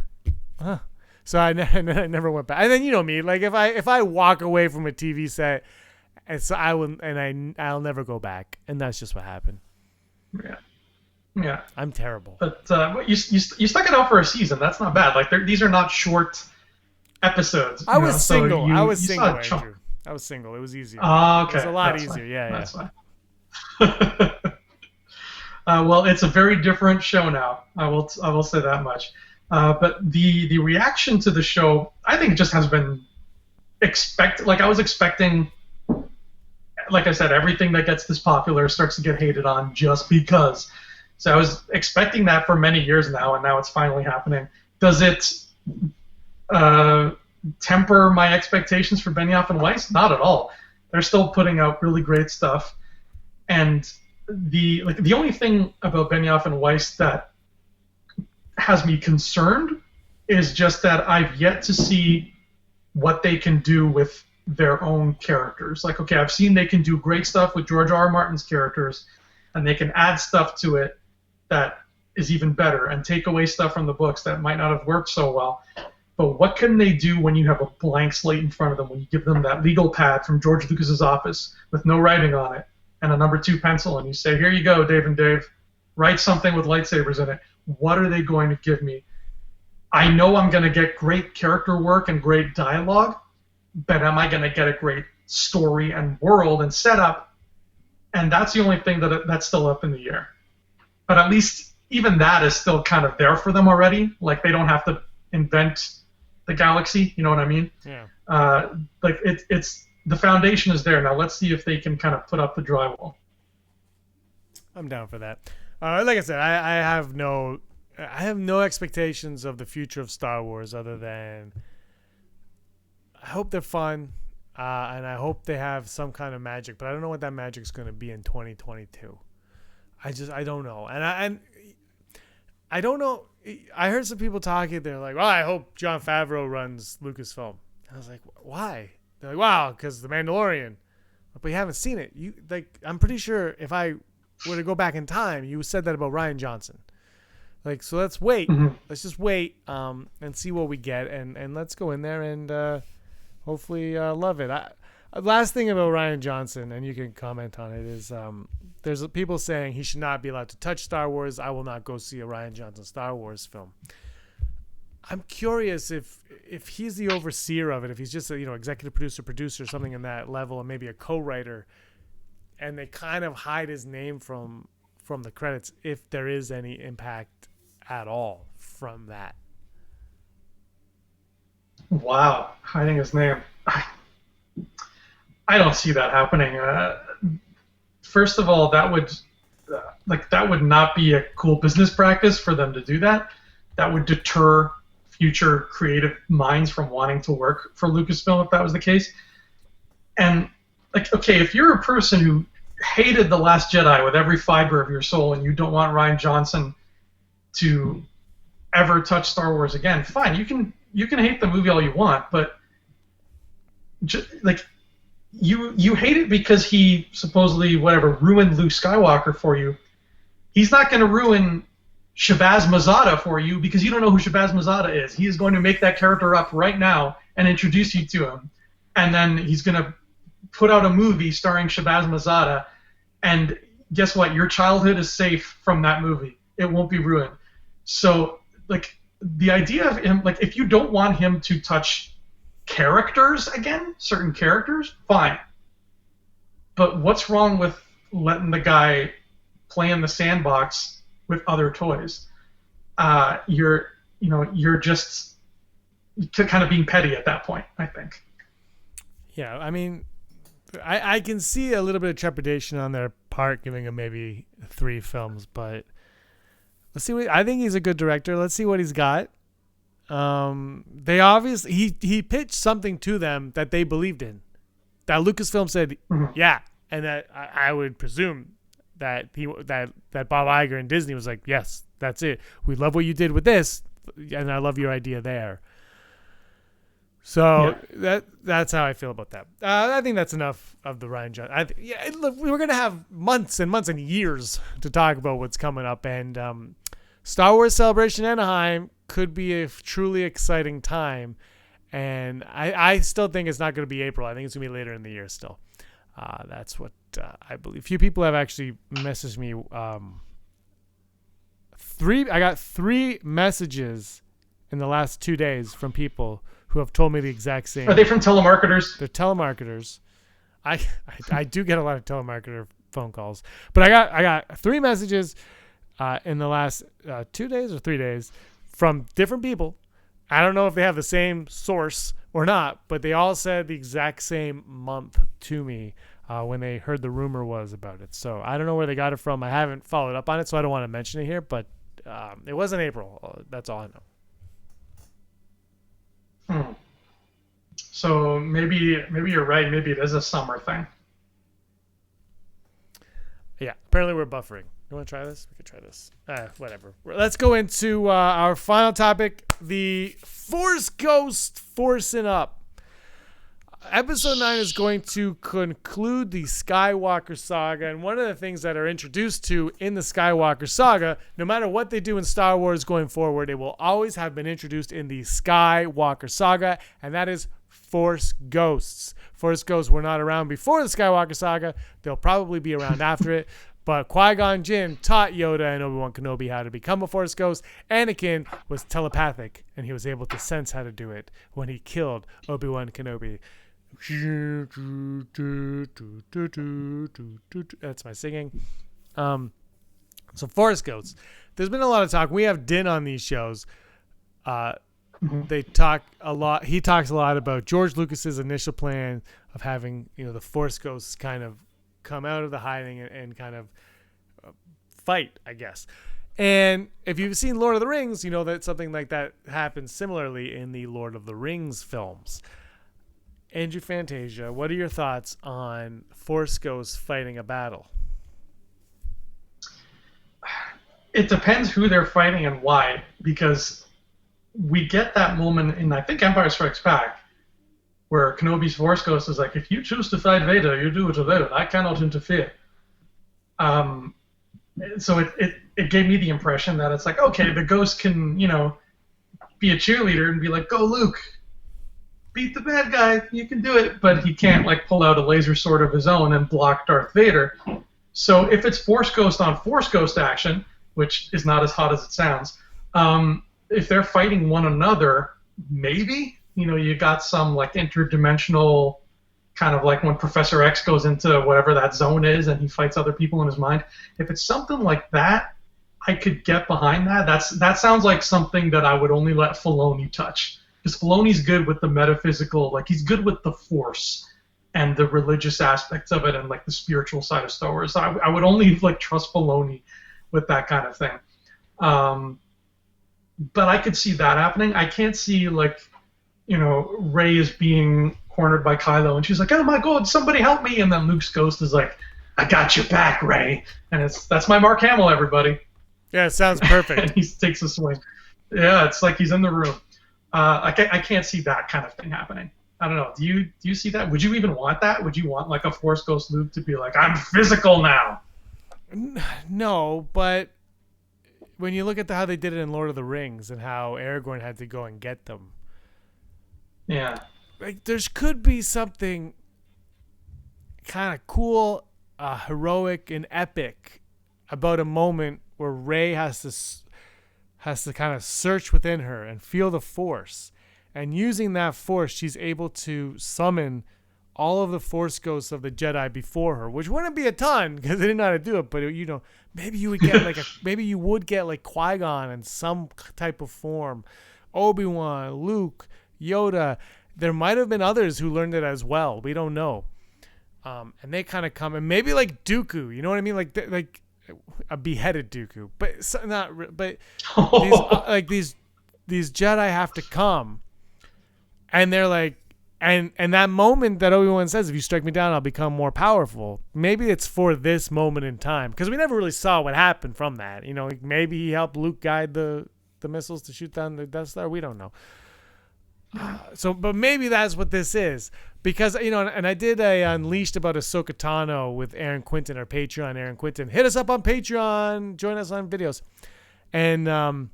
Huh. So I never went back. And then, you know me, if I walk away from a TV set, and so I'll never go back, and that's just what happened. Yeah. I'm terrible. But you stuck it out for a season. That's not bad. These are not short episodes. I was single. So I was single, Andrew. I was single. It was easier. Okay. It was a lot That's easier. Fine. Yeah. That's fine. Well, it's a very different show now. I will say that much. But the reaction to the show, I think, just has been I was expecting. Like I said, everything that gets this popular starts to get hated on just because. So I was expecting that for many years now, and now it's finally happening. Does it temper my expectations for Benioff and Weiss? Not at all. They're still putting out really great stuff. And the only thing about Benioff and Weiss that has me concerned is just that I've yet to see what they can do with their own characters. Like, okay, I've seen they can do great stuff with George R. R. Martin's characters, and they can add stuff to it that is even better and take away stuff from the books that might not have worked so well. But what can they do when you have a blank slate in front of them, when you give them that legal pad from George Lucas's office with no writing on it and a number 2 pencil, and you say, here you go, Dave and Dave, write something with lightsabers in it. What are they going to give me? I know I'm going to get great character work and great dialogue, but am I going to get a great story and world and setup? And that's the only thing that's still up in the air. But at least even that is still kind of there for them already. Like, they don't have to invent the galaxy, you know what I mean? Yeah. Like, it's the foundation is there. Now let's see if they can kind of put up the drywall. I'm down for that. Like I said, I have no expectations of the future of Star Wars other than I hope they're fun, and I hope they have some kind of magic. But I don't know what that magic's going to be in 2022. I don't know, and I don't know. I heard some people talking. They're like, "Well, I hope Jon Favreau runs Lucasfilm." I was like, "Why?" They're like, "Wow, because The Mandalorian." But you haven't seen it. I'm pretty sure if I were to go back in time, you said that about Rian Johnson. Like, so let's wait. Mm-hmm. Let's just wait and see what we get, and let's go in there and hopefully love it. Last thing about Rian Johnson, and you can comment on it, is there's people saying he should not be allowed to touch Star Wars. I will not go see a Rian Johnson Star Wars film. I'm curious if he's the overseer of it, if he's just a executive producer, something in that level, and maybe a co-writer, and they kind of hide his name from the credits, if there is any impact at all from that. Wow, hiding his name. I don't see that happening. First of all, that would not be a cool business practice for them to do that. That would deter future creative minds from wanting to work for Lucasfilm if that was the case. And like, okay, if you're a person who hated The Last Jedi with every fiber of your soul and you don't want Rian Johnson to ever touch Star Wars again, fine. You can hate the movie all you want, but you hate it because he supposedly ruined Luke Skywalker for you. He's not going to ruin Shabazz Mazada for you because you don't know who Shabazz Mazada is. He is going to make that character up right now and introduce you to him, and then he's going to put out a movie starring Shabazz Mazada, and guess what? Your childhood is safe from that movie. It won't be ruined. So, like, the idea of him, like, if you don't want him to touch characters again, certain characters, fine. But what's wrong with letting the guy play in the sandbox with other toys? You're just kind of being petty at that point, I think. Yeah, I mean, I can see a little bit of trepidation on their part giving him maybe 3 films, but let's see. I think he's a good director. Let's see what he's got. They obviously he pitched something to them that they believed in, that Lucasfilm said, yeah, and that I would presume that that Bob Iger and Disney was like, yes, that's it. We love what you did with this, and I love your idea there. So that's how I feel about that. I think that's enough of the Rian Johnson. Look, we're gonna have months and months and years to talk about what's coming up, and Star Wars Celebration Anaheim could be a truly exciting time, and I still think it's not going to be April. I think it's going to be later in the year still. That's what I believe. A few people have actually messaged me. I got 3 messages in the last 2 days from people who have told me the exact same. Are they from telemarketers? They're telemarketers. I do get a lot of telemarketer phone calls, but I got 3 messages in the last 2 days or 3 days from different people. I don't know if they have the same source or not, but they all said the exact same month to me when they heard the rumor was about it. So I don't know where they got it from. I haven't followed up on it, so I don't want to mention it here, but it wasn't April. That's all I know. So maybe you're right. Maybe it is a summer thing. Yeah, apparently we're buffering. You want to try this? We could try this. Whatever. Let's go into our final topic, the Force Ghost forcing up. Episode 9 is going to conclude the Skywalker saga, and one of the things that are introduced to in the Skywalker saga, no matter what they do in Star Wars going forward, it will always have been introduced in the Skywalker saga, and that is Force ghosts. Force ghosts were not around before the Skywalker saga. They'll probably be around after it. But Qui-Gon Jinn taught Yoda and Obi-Wan Kenobi how to become a Force ghost. Anakin was telepathic, and he was able to sense how to do it when he killed Obi-Wan Kenobi. That's my singing. So Force ghosts. There's been a lot of talk. We have Din on these shows. They talk a lot. He talks a lot about George Lucas's initial plan of having, the Force ghosts kind of come out of the hiding and kind of fight, I guess. And if you've seen Lord of the Rings, you know that something like that happens similarly in the Lord of the Rings films. Andrew Fantasia, what are your thoughts on Force ghosts fighting a battle? It depends who they're fighting and why, because we get that moment in, I think, Empire Strikes Back, where Kenobi's Force Ghost is like, if you choose to fight Vader, you do it alone. I cannot interfere. So it gave me the impression that it's like, okay, the Ghost can, be a cheerleader and be like, go Luke, beat the bad guy, you can do it. But he can't, pull out a laser sword of his own and block Darth Vader. So if it's Force Ghost on Force Ghost action, which is not as hot as it sounds, if they're fighting one another, maybe, you got some interdimensional kind of like when Professor X goes into whatever that zone is and he fights other people in his mind. If it's something like that, I could get behind that. That sounds like something that I would only let Filoni touch. Because Filoni's good with the metaphysical, he's good with the Force and the religious aspects of it and the spiritual side of Star Wars. So I would only trust Filoni with that kind of thing. But I could see that happening. I can't see Rey is being cornered by Kylo, and she's like, "Oh my God, somebody help me!" And then Luke's ghost is like, "I got your back, Rey." And that's my Mark Hamill, everybody. Yeah, it sounds perfect. And he takes a swing. Yeah, it's like he's in the room. I can't see that kind of thing happening. I don't know. Do you see that? Would you even want that? Would you want a Force Ghost Luke to be like, "I'm physical now"? No, but when you look at how they did it in Lord of the Rings and how Aragorn had to go and get them, yeah, there could be something kind of cool, heroic, and epic about a moment where Rey has to kind of search within her and feel the Force, and using that Force, she's able to summon all of the Force ghosts of the Jedi before her, which wouldn't be a ton because they didn't know how to do it. But maybe you would get maybe you would get Qui-Gon in some type of form, Obi-Wan, Luke, Yoda. There might have been others who learned it as well. We don't know. And they kind of come, and maybe Dooku. You know what I mean? Like a beheaded Dooku, but not. But these Jedi have to come, and they're like. And that moment that Obi-Wan says, if you strike me down, I'll become more powerful. Maybe it's for this moment in time. Because we never really saw what happened from that. Maybe he helped Luke guide the missiles to shoot down the Death Star. We don't know. But maybe that's what this is. Because, and I did a Unleashed about Ahsoka Tano with Aaron Quinton, our Patreon, Aaron Quinton. Hit us up on Patreon. Join us on videos. And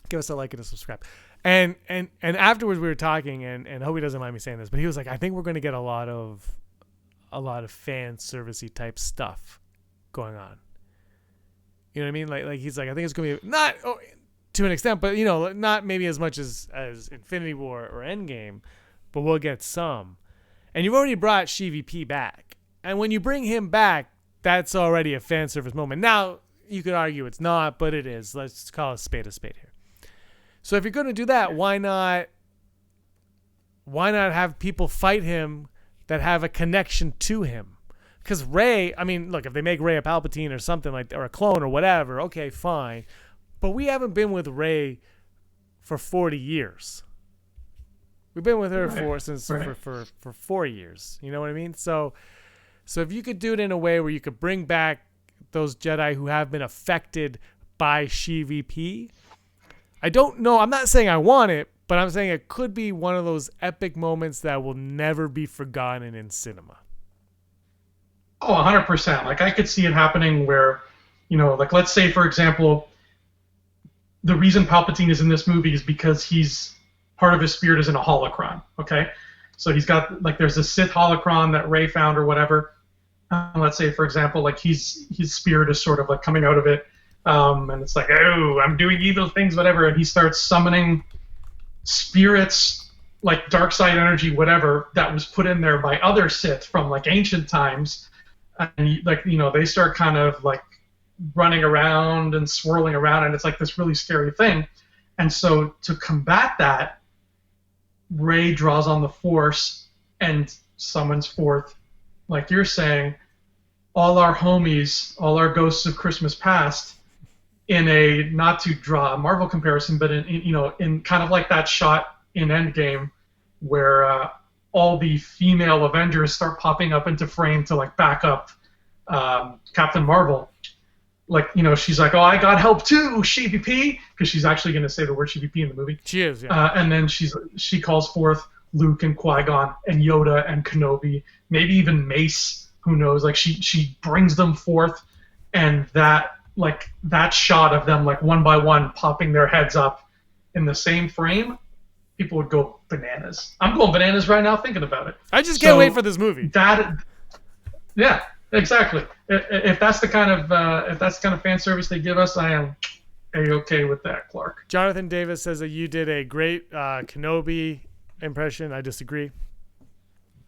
give us a like and a subscribe. And afterwards we were talking, and Hobie doesn't mind me saying this, but he was like, I think we're going to get a lot of fan servicey type stuff going on. You know what I mean? Like he's like, I think it's going to be not to an extent, but not maybe as much as Infinity War or Endgame, but we'll get some. And you've already brought Sheev back, and when you bring him back, that's already a fan service moment. Now you could argue it's not, but it is. Let's call a spade here. So if you're going to do that, why not have people fight him that have a connection to him? Because Rey, look, if they make Rey a Palpatine or something or a clone or whatever, okay, fine. But we haven't been with Rey for 40 years. We've been with her for 4 years. You know what I mean? So if you could do it in a way where you could bring back those Jedi who have been affected by Sheev, I don't know. I'm not saying I want it, But I'm saying it could be one of those epic moments that will never be forgotten in cinema. Oh, 100%. Like I could see it happening where, like let's say for example, the reason Palpatine is in this movie is because he's part of his spirit is in a holocron. Okay, so he's got like there's a Sith holocron that Rey found or whatever. Let's say for example, like his spirit is sort of like coming out of it, and it's like, oh, I'm doing evil things, whatever, and he starts summoning spirits like dark side energy, whatever, that was put in there by other Sith from like ancient times. And they start kind of like running around and swirling around, and it's like this really scary thing. And so to combat that, Rey draws on the Force and summons forth, like you're saying, all our homies, all our ghosts of Christmas past, in a, not to draw a Marvel comparison, but in kind of like that shot in Endgame where all the female Avengers start popping up into frame to like back up Captain Marvel. Like, she's like, oh, I got help too, Sheev, because she's actually going to say the word Sheev in the movie. She is, yeah. And then she calls forth Luke and Qui-Gon and Yoda and Kenobi, maybe even Mace, who knows? Like she brings them forth, and that shot of them like one by one popping their heads up in the same frame, people would go bananas. I'm going bananas right now thinking about it. I just can't wait for this movie. Yeah, exactly. If that's the kind of fan service they give us, I am A-okay with that, Clark. Jonathan Davis says that you did a great Kenobi impression. I disagree.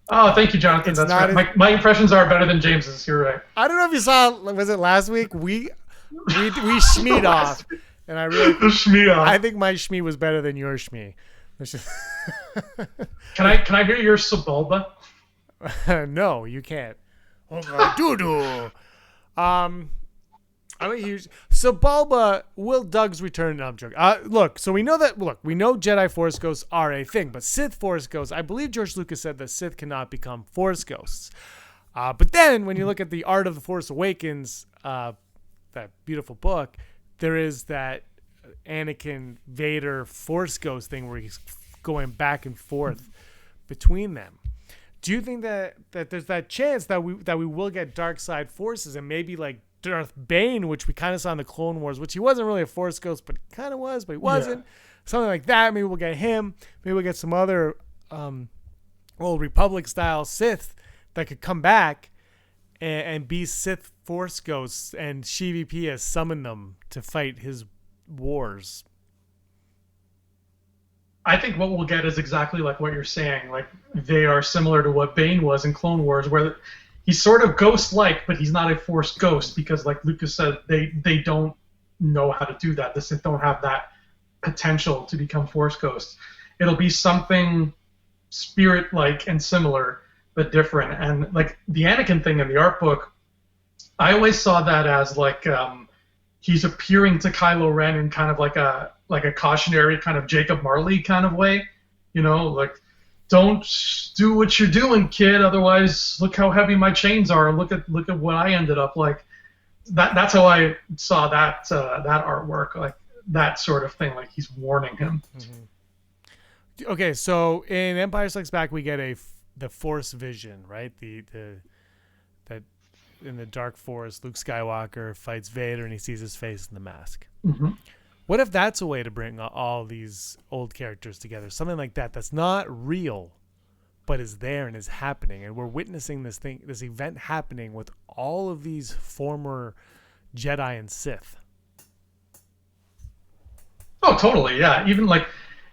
Oh, thank you, Jonathan. That's right. My impressions are better than James's. You're right. I don't know if you saw. Was it last week? We shmeed off, and I think my shmee was better than your shmee. Can I hear your Sebulba? No, you can't. Doo-doo. I'm a huge Sebulba. Will Doug's return? No, I'm joking. Look, we know Jedi Force Ghosts are a thing, but Sith Force Ghosts, I believe George Lucas said that Sith cannot become Force Ghosts. But then when you look at the Art of the Force Awakens, that beautiful book, there is that Anakin Vader Force Ghost thing where he's going back and forth between them. Do you think that there's that chance that we will get dark side forces, and maybe like Darth Bane, which we kind of saw in the Clone Wars, which he wasn't really a Force Ghost, but he kind of was, but he wasn't. Yeah. Something like that. Maybe we'll get him. Maybe we'll get some other old Republic style Sith that could come back and be Sith Force Ghosts, and Sheev has summoned them to fight his wars. I think what we'll get is exactly like what you're saying. Like they are similar to what Bane was in Clone Wars, where he's sort of ghost-like, but he's not a Force ghost because, like Lucas said, they don't know how to do that. The Sith don't have that potential to become Force ghosts. It'll be something spirit-like and similar, but different. And like the Anakin thing in the art book, I always saw that as like he's appearing to Kylo Ren in kind of like a cautionary kind of Jacob Marley kind of way, like don't do what you're doing, kid. Otherwise, look how heavy my chains are. Look at what I ended up like. That's how I saw that artwork, like that sort of thing. Like he's warning him. Mm-hmm. Okay, so in Empire Strikes Back, we get the Force vision, right? That in the Dark Forest, Luke Skywalker fights Vader, and he sees his face in the mask. Mm-hmm. What if that's a way to bring all these old characters together? Something like that that's not real, but is there and is happening. And we're witnessing this event happening with all of these former Jedi and Sith. Oh, totally, yeah. Even like,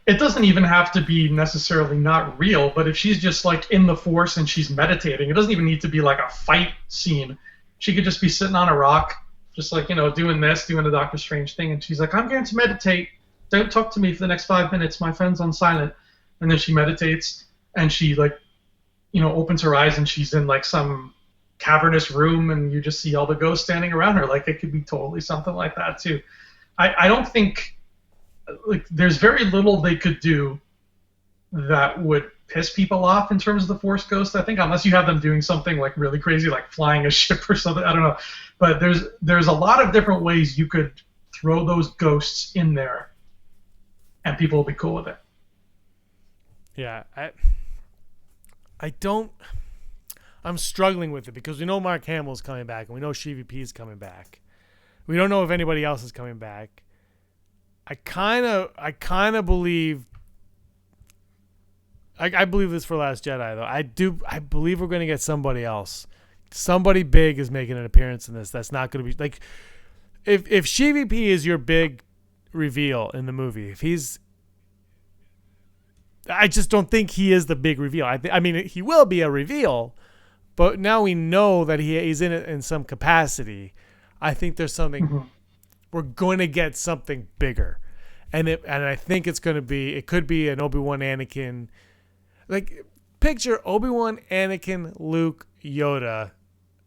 it doesn't even have to be necessarily not real, but if she's just like in the Force and she's meditating, it doesn't even need to be like a fight scene. She could just be sitting on a rock, just like, doing the Doctor Strange thing, and she's like, I'm going to meditate. Don't talk to me for the next 5 minutes. My phone's on silent. And then she meditates, and she like, opens her eyes, and she's in like some cavernous room, and you just see all the ghosts standing around her. Like it could be totally something like that too. I don't think like there's very little they could do that would piss people off in terms of the Force Ghost, I think, unless you have them doing something like really crazy, like flying a ship or something. I don't know. But there's a lot of different ways you could throw those ghosts in there, and people will be cool with it. Yeah, I don't. I'm struggling with it because we know Mark Hamill's coming back and we know Sheev P is coming back. We don't know if anybody else is coming back. I kind of believe. I believe this for Last Jedi though. I believe we're going to get somebody else. Somebody big is making an appearance in this. That's not going to be like if Sheev P is your big reveal in the movie. If he's, I just don't think he is the big reveal. I mean, he will be a reveal, but now we know that he's in it in some capacity. I think there's something. Mm-hmm. We're going to get something bigger, and I think it's going to be. It could be an Obi-Wan Anakin, like picture Obi-Wan Anakin, Luke, Yoda,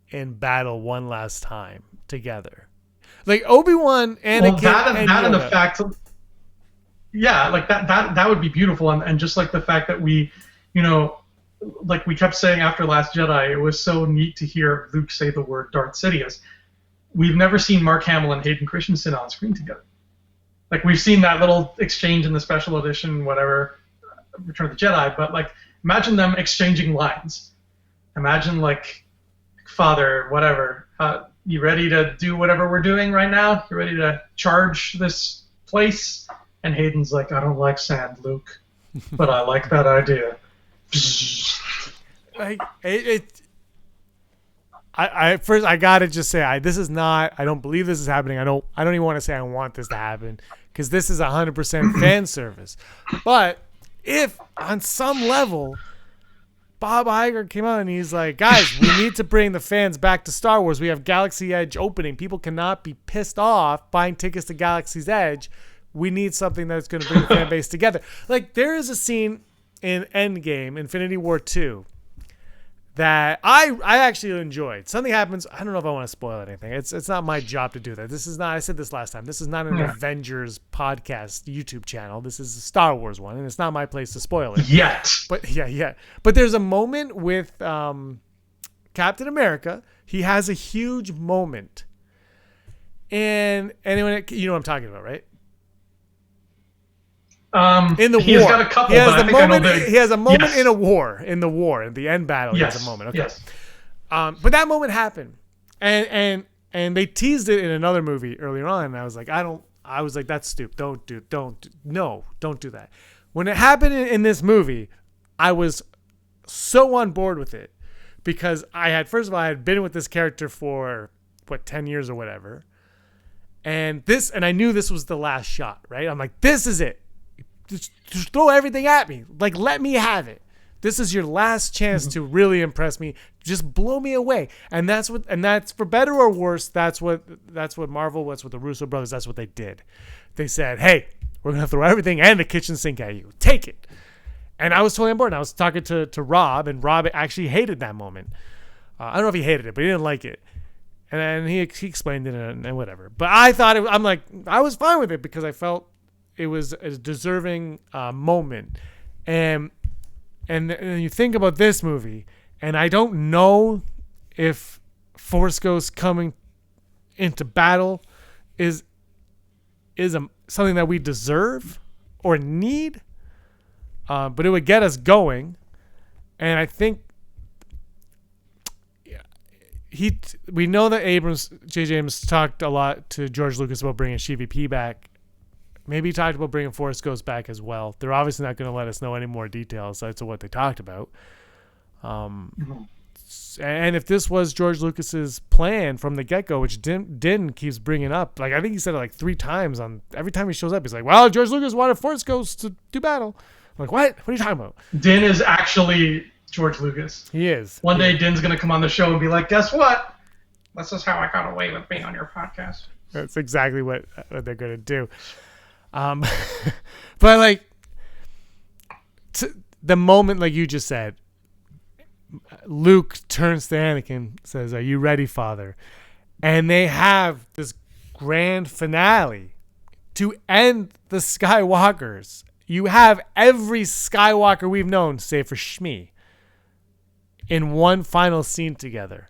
in battle one last time together, like Obi-Wan Anakin. Well, that and the fact. Yeah, like that would be beautiful, and just like the fact that we, like we kept saying after Last Jedi, it was so neat to hear Luke say the word Darth Sidious. We've never seen Mark Hamill and Hayden Christensen on screen together. Like we've seen that little exchange in the special edition, whatever, Return of the Jedi, but like imagine them exchanging lines. Imagine like, Father, whatever, you ready to do whatever we're doing right now? You ready to charge this place? And Hayden's like, I don't like sand, Luke, but I like that idea. First I gotta just say this is not. I don't believe this is happening. I don't even want to say I want this to happen because this is 100% fan service. But if on some level Bob Iger came out and he's like, guys, we need to bring the fans back to Star Wars. We have Galaxy Edge opening. People cannot be pissed off buying tickets to Galaxy's Edge. We need something that's going to bring the fan base together. Like, there is a scene in Endgame, Infinity War 2, that I actually enjoyed. Something happens. I don't know if I want to spoil anything. It's not my job to do that. This is not, I said this last time, this is not an Avengers podcast YouTube channel. This is a Star Wars one, and it's not my place to spoil it. Yet. But yeah. But there's a moment with Captain America. He has a huge moment. And when you know what I'm talking about, right? In the war, got a couple. He has a moment in the war, in the end battle. Yes. He has a moment. Okay. Yes. But that moment happened, and they teased it in another movie earlier on. And I was like, that's stupid. Don't do that. When it happened in this movie, I was so on board with it because I had been with this character for 10 years or whatever, and I knew this was the last shot. Right? I'm like, this is it. Just throw everything at me. Like, let me have it. This is your last chance to really impress me. Just blow me away. And that's for better or worse. That's what Marvel. That's what the Russo brothers. That's what they did. They said, "Hey, we're gonna throw everything and the kitchen sink at you. Take it." And I was totally on board. And I was talking to Rob, and Rob actually hated that moment. I don't know if he hated it, but he didn't like it. And then he explained it and whatever. But I thought I was fine with it because I felt it was a deserving moment. And you think about this movie, and I don't know if Force Ghost coming into battle is something that we deserve or need, but it would get us going. And I think we know that J.J. Abrams talked a lot to George Lucas about bringing Sheev P back. Maybe he talked about bringing Force Ghost back as well. They're obviously not going to let us know any more details as to what they talked about. And if this was George Lucas's plan from the get-go, which Din keeps bringing up, like I think he said it like 3 times every time he shows up, he's like, well, George Lucas wanted Force Ghost to do battle. I'm like, what? What are you talking about? Din is actually George Lucas. He is. One day Din's going to come on the show and be like, guess what? This is how I got away with being on your podcast. That's exactly what they're going to do. But like the moment, like you just said, Luke turns to Anakin, says, "Are you ready, Father?" And they have this grand finale to end the Skywalkers. You have every Skywalker we've known, save for Shmi, in one final scene together.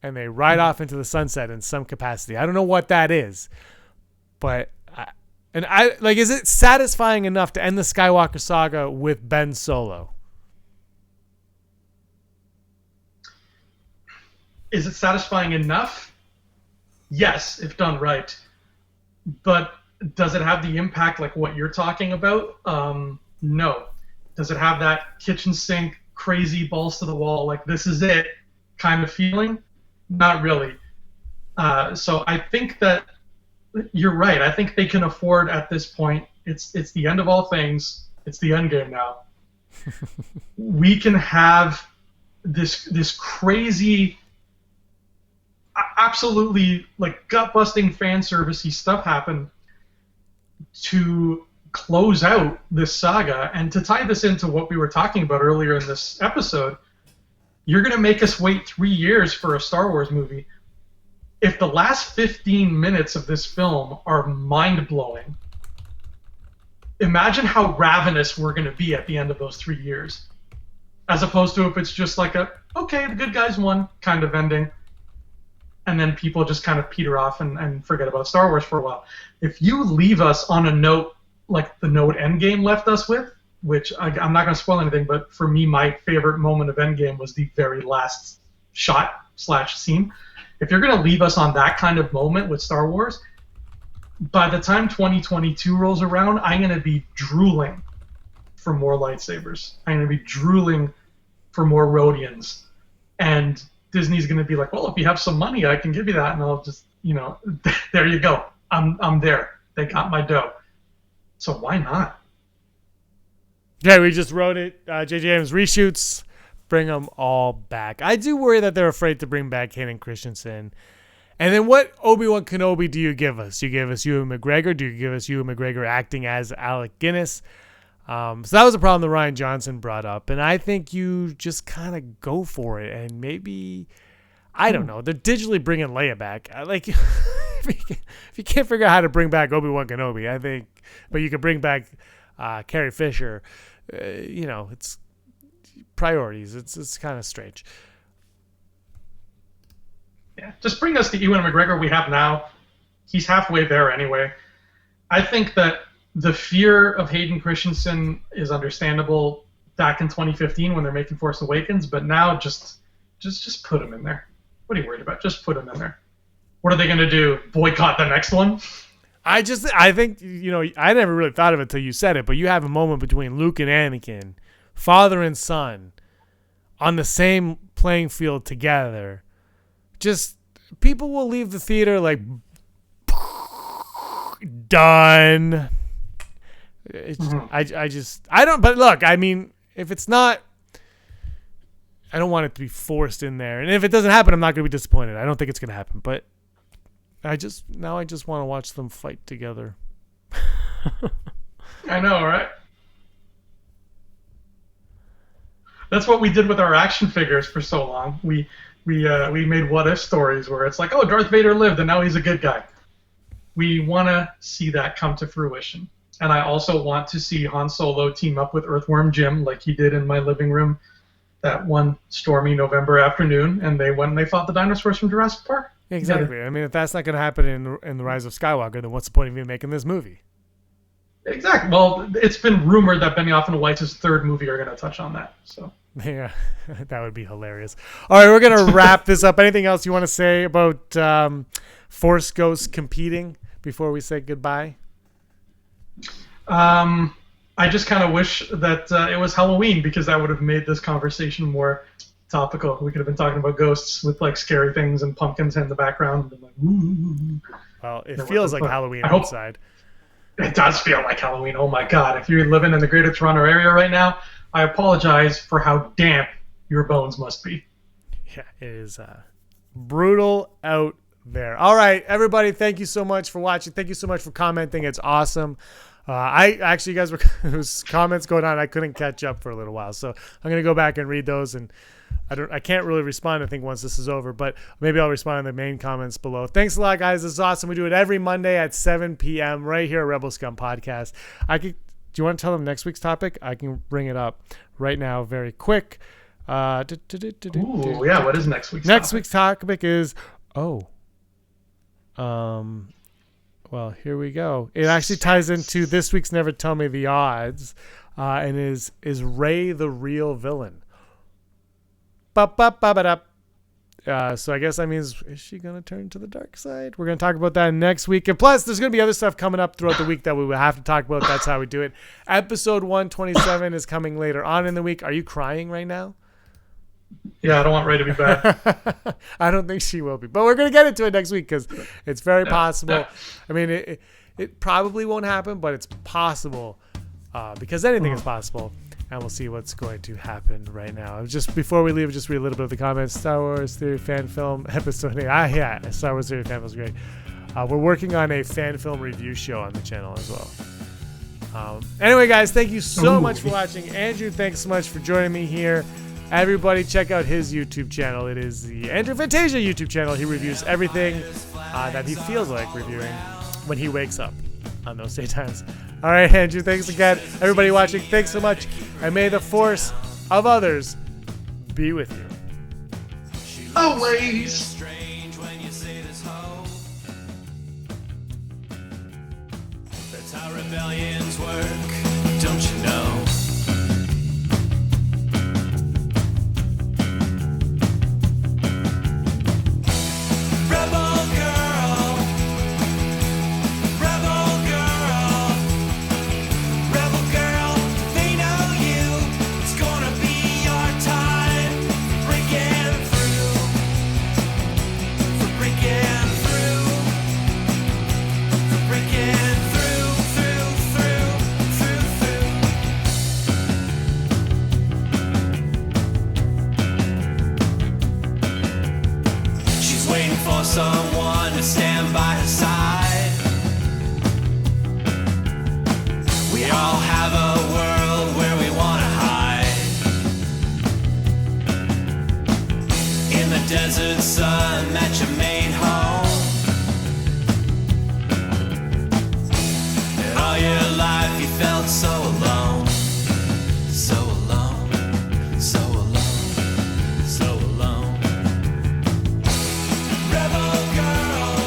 And they ride off into the sunset in some capacity. I don't know what that is, but And is it satisfying enough to end the Skywalker saga with Ben Solo? Is it satisfying enough? Yes, if done right. But does it have the impact like what you're talking about? No. Does it have that kitchen sink, crazy balls to the wall, like this is it kind of feeling? Not really. So I think that you're right. I think they can afford at this point. It's the end of all things. It's the end game now. We can have this crazy, absolutely like gut-busting fan servicey stuff happen to close out this saga. And to tie this into what we were talking about earlier in this episode, you're going to make us wait 3 years for a Star Wars movie. If the last 15 minutes of this film are mind-blowing, imagine how ravenous we're going to be at the end of those 3 years. As opposed to if it's just like okay, the good guys won kind of ending, and then people just kind of peter off and forget about Star Wars for a while. If you leave us on a note like the note Endgame left us with, which I'm not going to spoil anything, but for me, my favorite moment of Endgame was the very last shot/scene. If you're going to leave us on that kind of moment with Star Wars, by the time 2022 rolls around, I'm going to be drooling for more lightsabers. I'm going to be drooling for more Rhodians. And Disney's going to be like, well, if you have some money, I can give you that. And I'll just, there you go. I'm there. They got my dough. So why not? Yeah, we just wrote it. J.J. Abrams reshoots. Bring them all back. I do worry that they're afraid to bring back Hayden Christensen. And then what Obi-Wan Kenobi do you give us? Do you give us Ewan McGregor? Do you give us Ewan McGregor acting as Alec Guinness? So that was a problem that Rian Johnson brought up. And I think you just kind of go for it. And maybe, I don't know, they're digitally bringing Leia back. If you can't figure out how to bring back Obi-Wan Kenobi, I think, but you could bring back Carrie Fisher, it's priorities. It's kind of strange. Yeah, just bring us the Ewan McGregor we have now. He's halfway there anyway. I think that the fear of Hayden Christensen is understandable back in 2015 when they're making Force Awakens, but now just put him in there. What are you worried about? Just put him in there. What are they going to do? Boycott the next one? I think, I never really thought of it until you said it, but you have a moment between Luke and Anakin, father and son, on the same playing field together. Just people will leave the theater like done. I don't. But look, I mean, if it's not, I don't want it to be forced in there. And if it doesn't happen, I'm not going to be disappointed. I don't think it's going to happen. But I just want to watch them fight together. I know, right? That's what we did with our action figures for so long. We made what if stories where it's like, oh, Darth Vader lived and now he's a good guy. We want to see that come to fruition. And I also want to see Han Solo team up with Earthworm Jim like he did in my living room that one stormy November afternoon, and they went and they fought the dinosaurs from Jurassic Park. Exactly. Yeah. I mean, if that's not going to happen in the Rise of Skywalker, then what's the point of even making this movie? Exactly. Well, it's been rumored that Benioff and Weitz's third movie are going to touch on that. So. Yeah, that would be hilarious. All right, we're going to wrap this up. Anything else you want to say about Force Ghosts competing before we say goodbye? I just kind of wish that it was Halloween because that would have made this conversation more topical. We could have been talking about ghosts with like scary things and pumpkins in the background. And, like, ooh. Well, it feels like Halloween outside. It does feel like Halloween. Oh my God. If you're living in the Greater Toronto area right now, I apologize for how damp your bones must be. Yeah, it is brutal out there. All right, everybody, thank you so much for watching. Thank you so much for commenting. It's awesome. You guys were there was comments going on. I couldn't catch up for a little while, so I'm gonna go back and read those. And I can't really respond, I think, once this is over, but maybe I'll respond to the main comments below. Thanks a lot, guys. This is awesome. We do it every Monday at 7 p.m. right here at Rebel Scum Podcast. Do you want to tell them next week's topic? I can bring it up right now, very quick. What is next week's topic? Next week's topic is Well, here we go. It actually ties into this week's Never Tell Me the Odds, and is Rey the real villain? Ba-ba-ba-ba-da. So I guess that means, is she going to turn to the dark side? We're going to talk about that next week. And plus, there's going to be other stuff coming up throughout the week that we will have to talk about. That's how we do it. Episode 127 is coming later on in the week. Are you crying right now? Yeah, I don't want Rey to be back. I don't think she will be. But we're going to get into it next week because it's very possible. Yeah. I mean, it probably won't happen, but it's possible because anything is possible. And we'll see what's going to happen right now. Just before we leave, just read a little bit of the comments. Star Wars Theory Fan Film Episode 8. Yeah, Star Wars Theory Fan Film is great. We're working on a fan film review show on the channel as well. Anyway, guys, thank you so much for watching. Andrew, thanks so much for joining me here. Everybody, check out his YouTube channel. It is the Andrew Fantasia YouTube channel. He reviews everything that he feels like reviewing when he wakes up on those daytimes. All right, Andrew, thanks again. Everybody watching, thanks so much. And may the force of others be with you. Always. That's how rebellions work, don't you know? Someone to stand by her side. We all have a world where we want to hide. In the desert sun that you made home. And all your life you felt so alone. So alone. So alone. So alone. Rebel girl,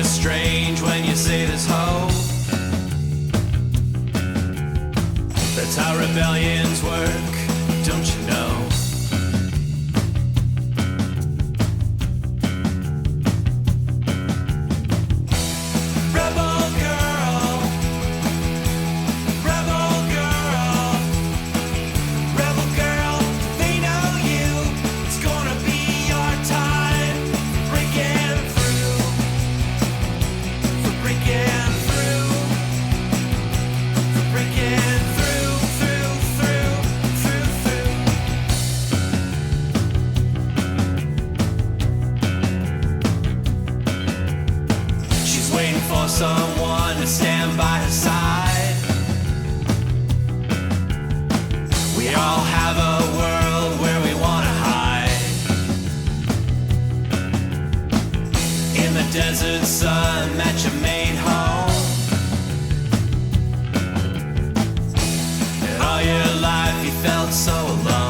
kinda strange when you say there's hope. That's how rebellions work, don't you know? Rebel girl, rebel girl, rebel girl, they know you. It's gonna be your time, breaking through, for breaking through, for breaking through, through, through, through, through. She's waiting for someone to stand by her side. We all have a world where we wanna hide. In the desert sun that you made home. And all your life you felt so alone.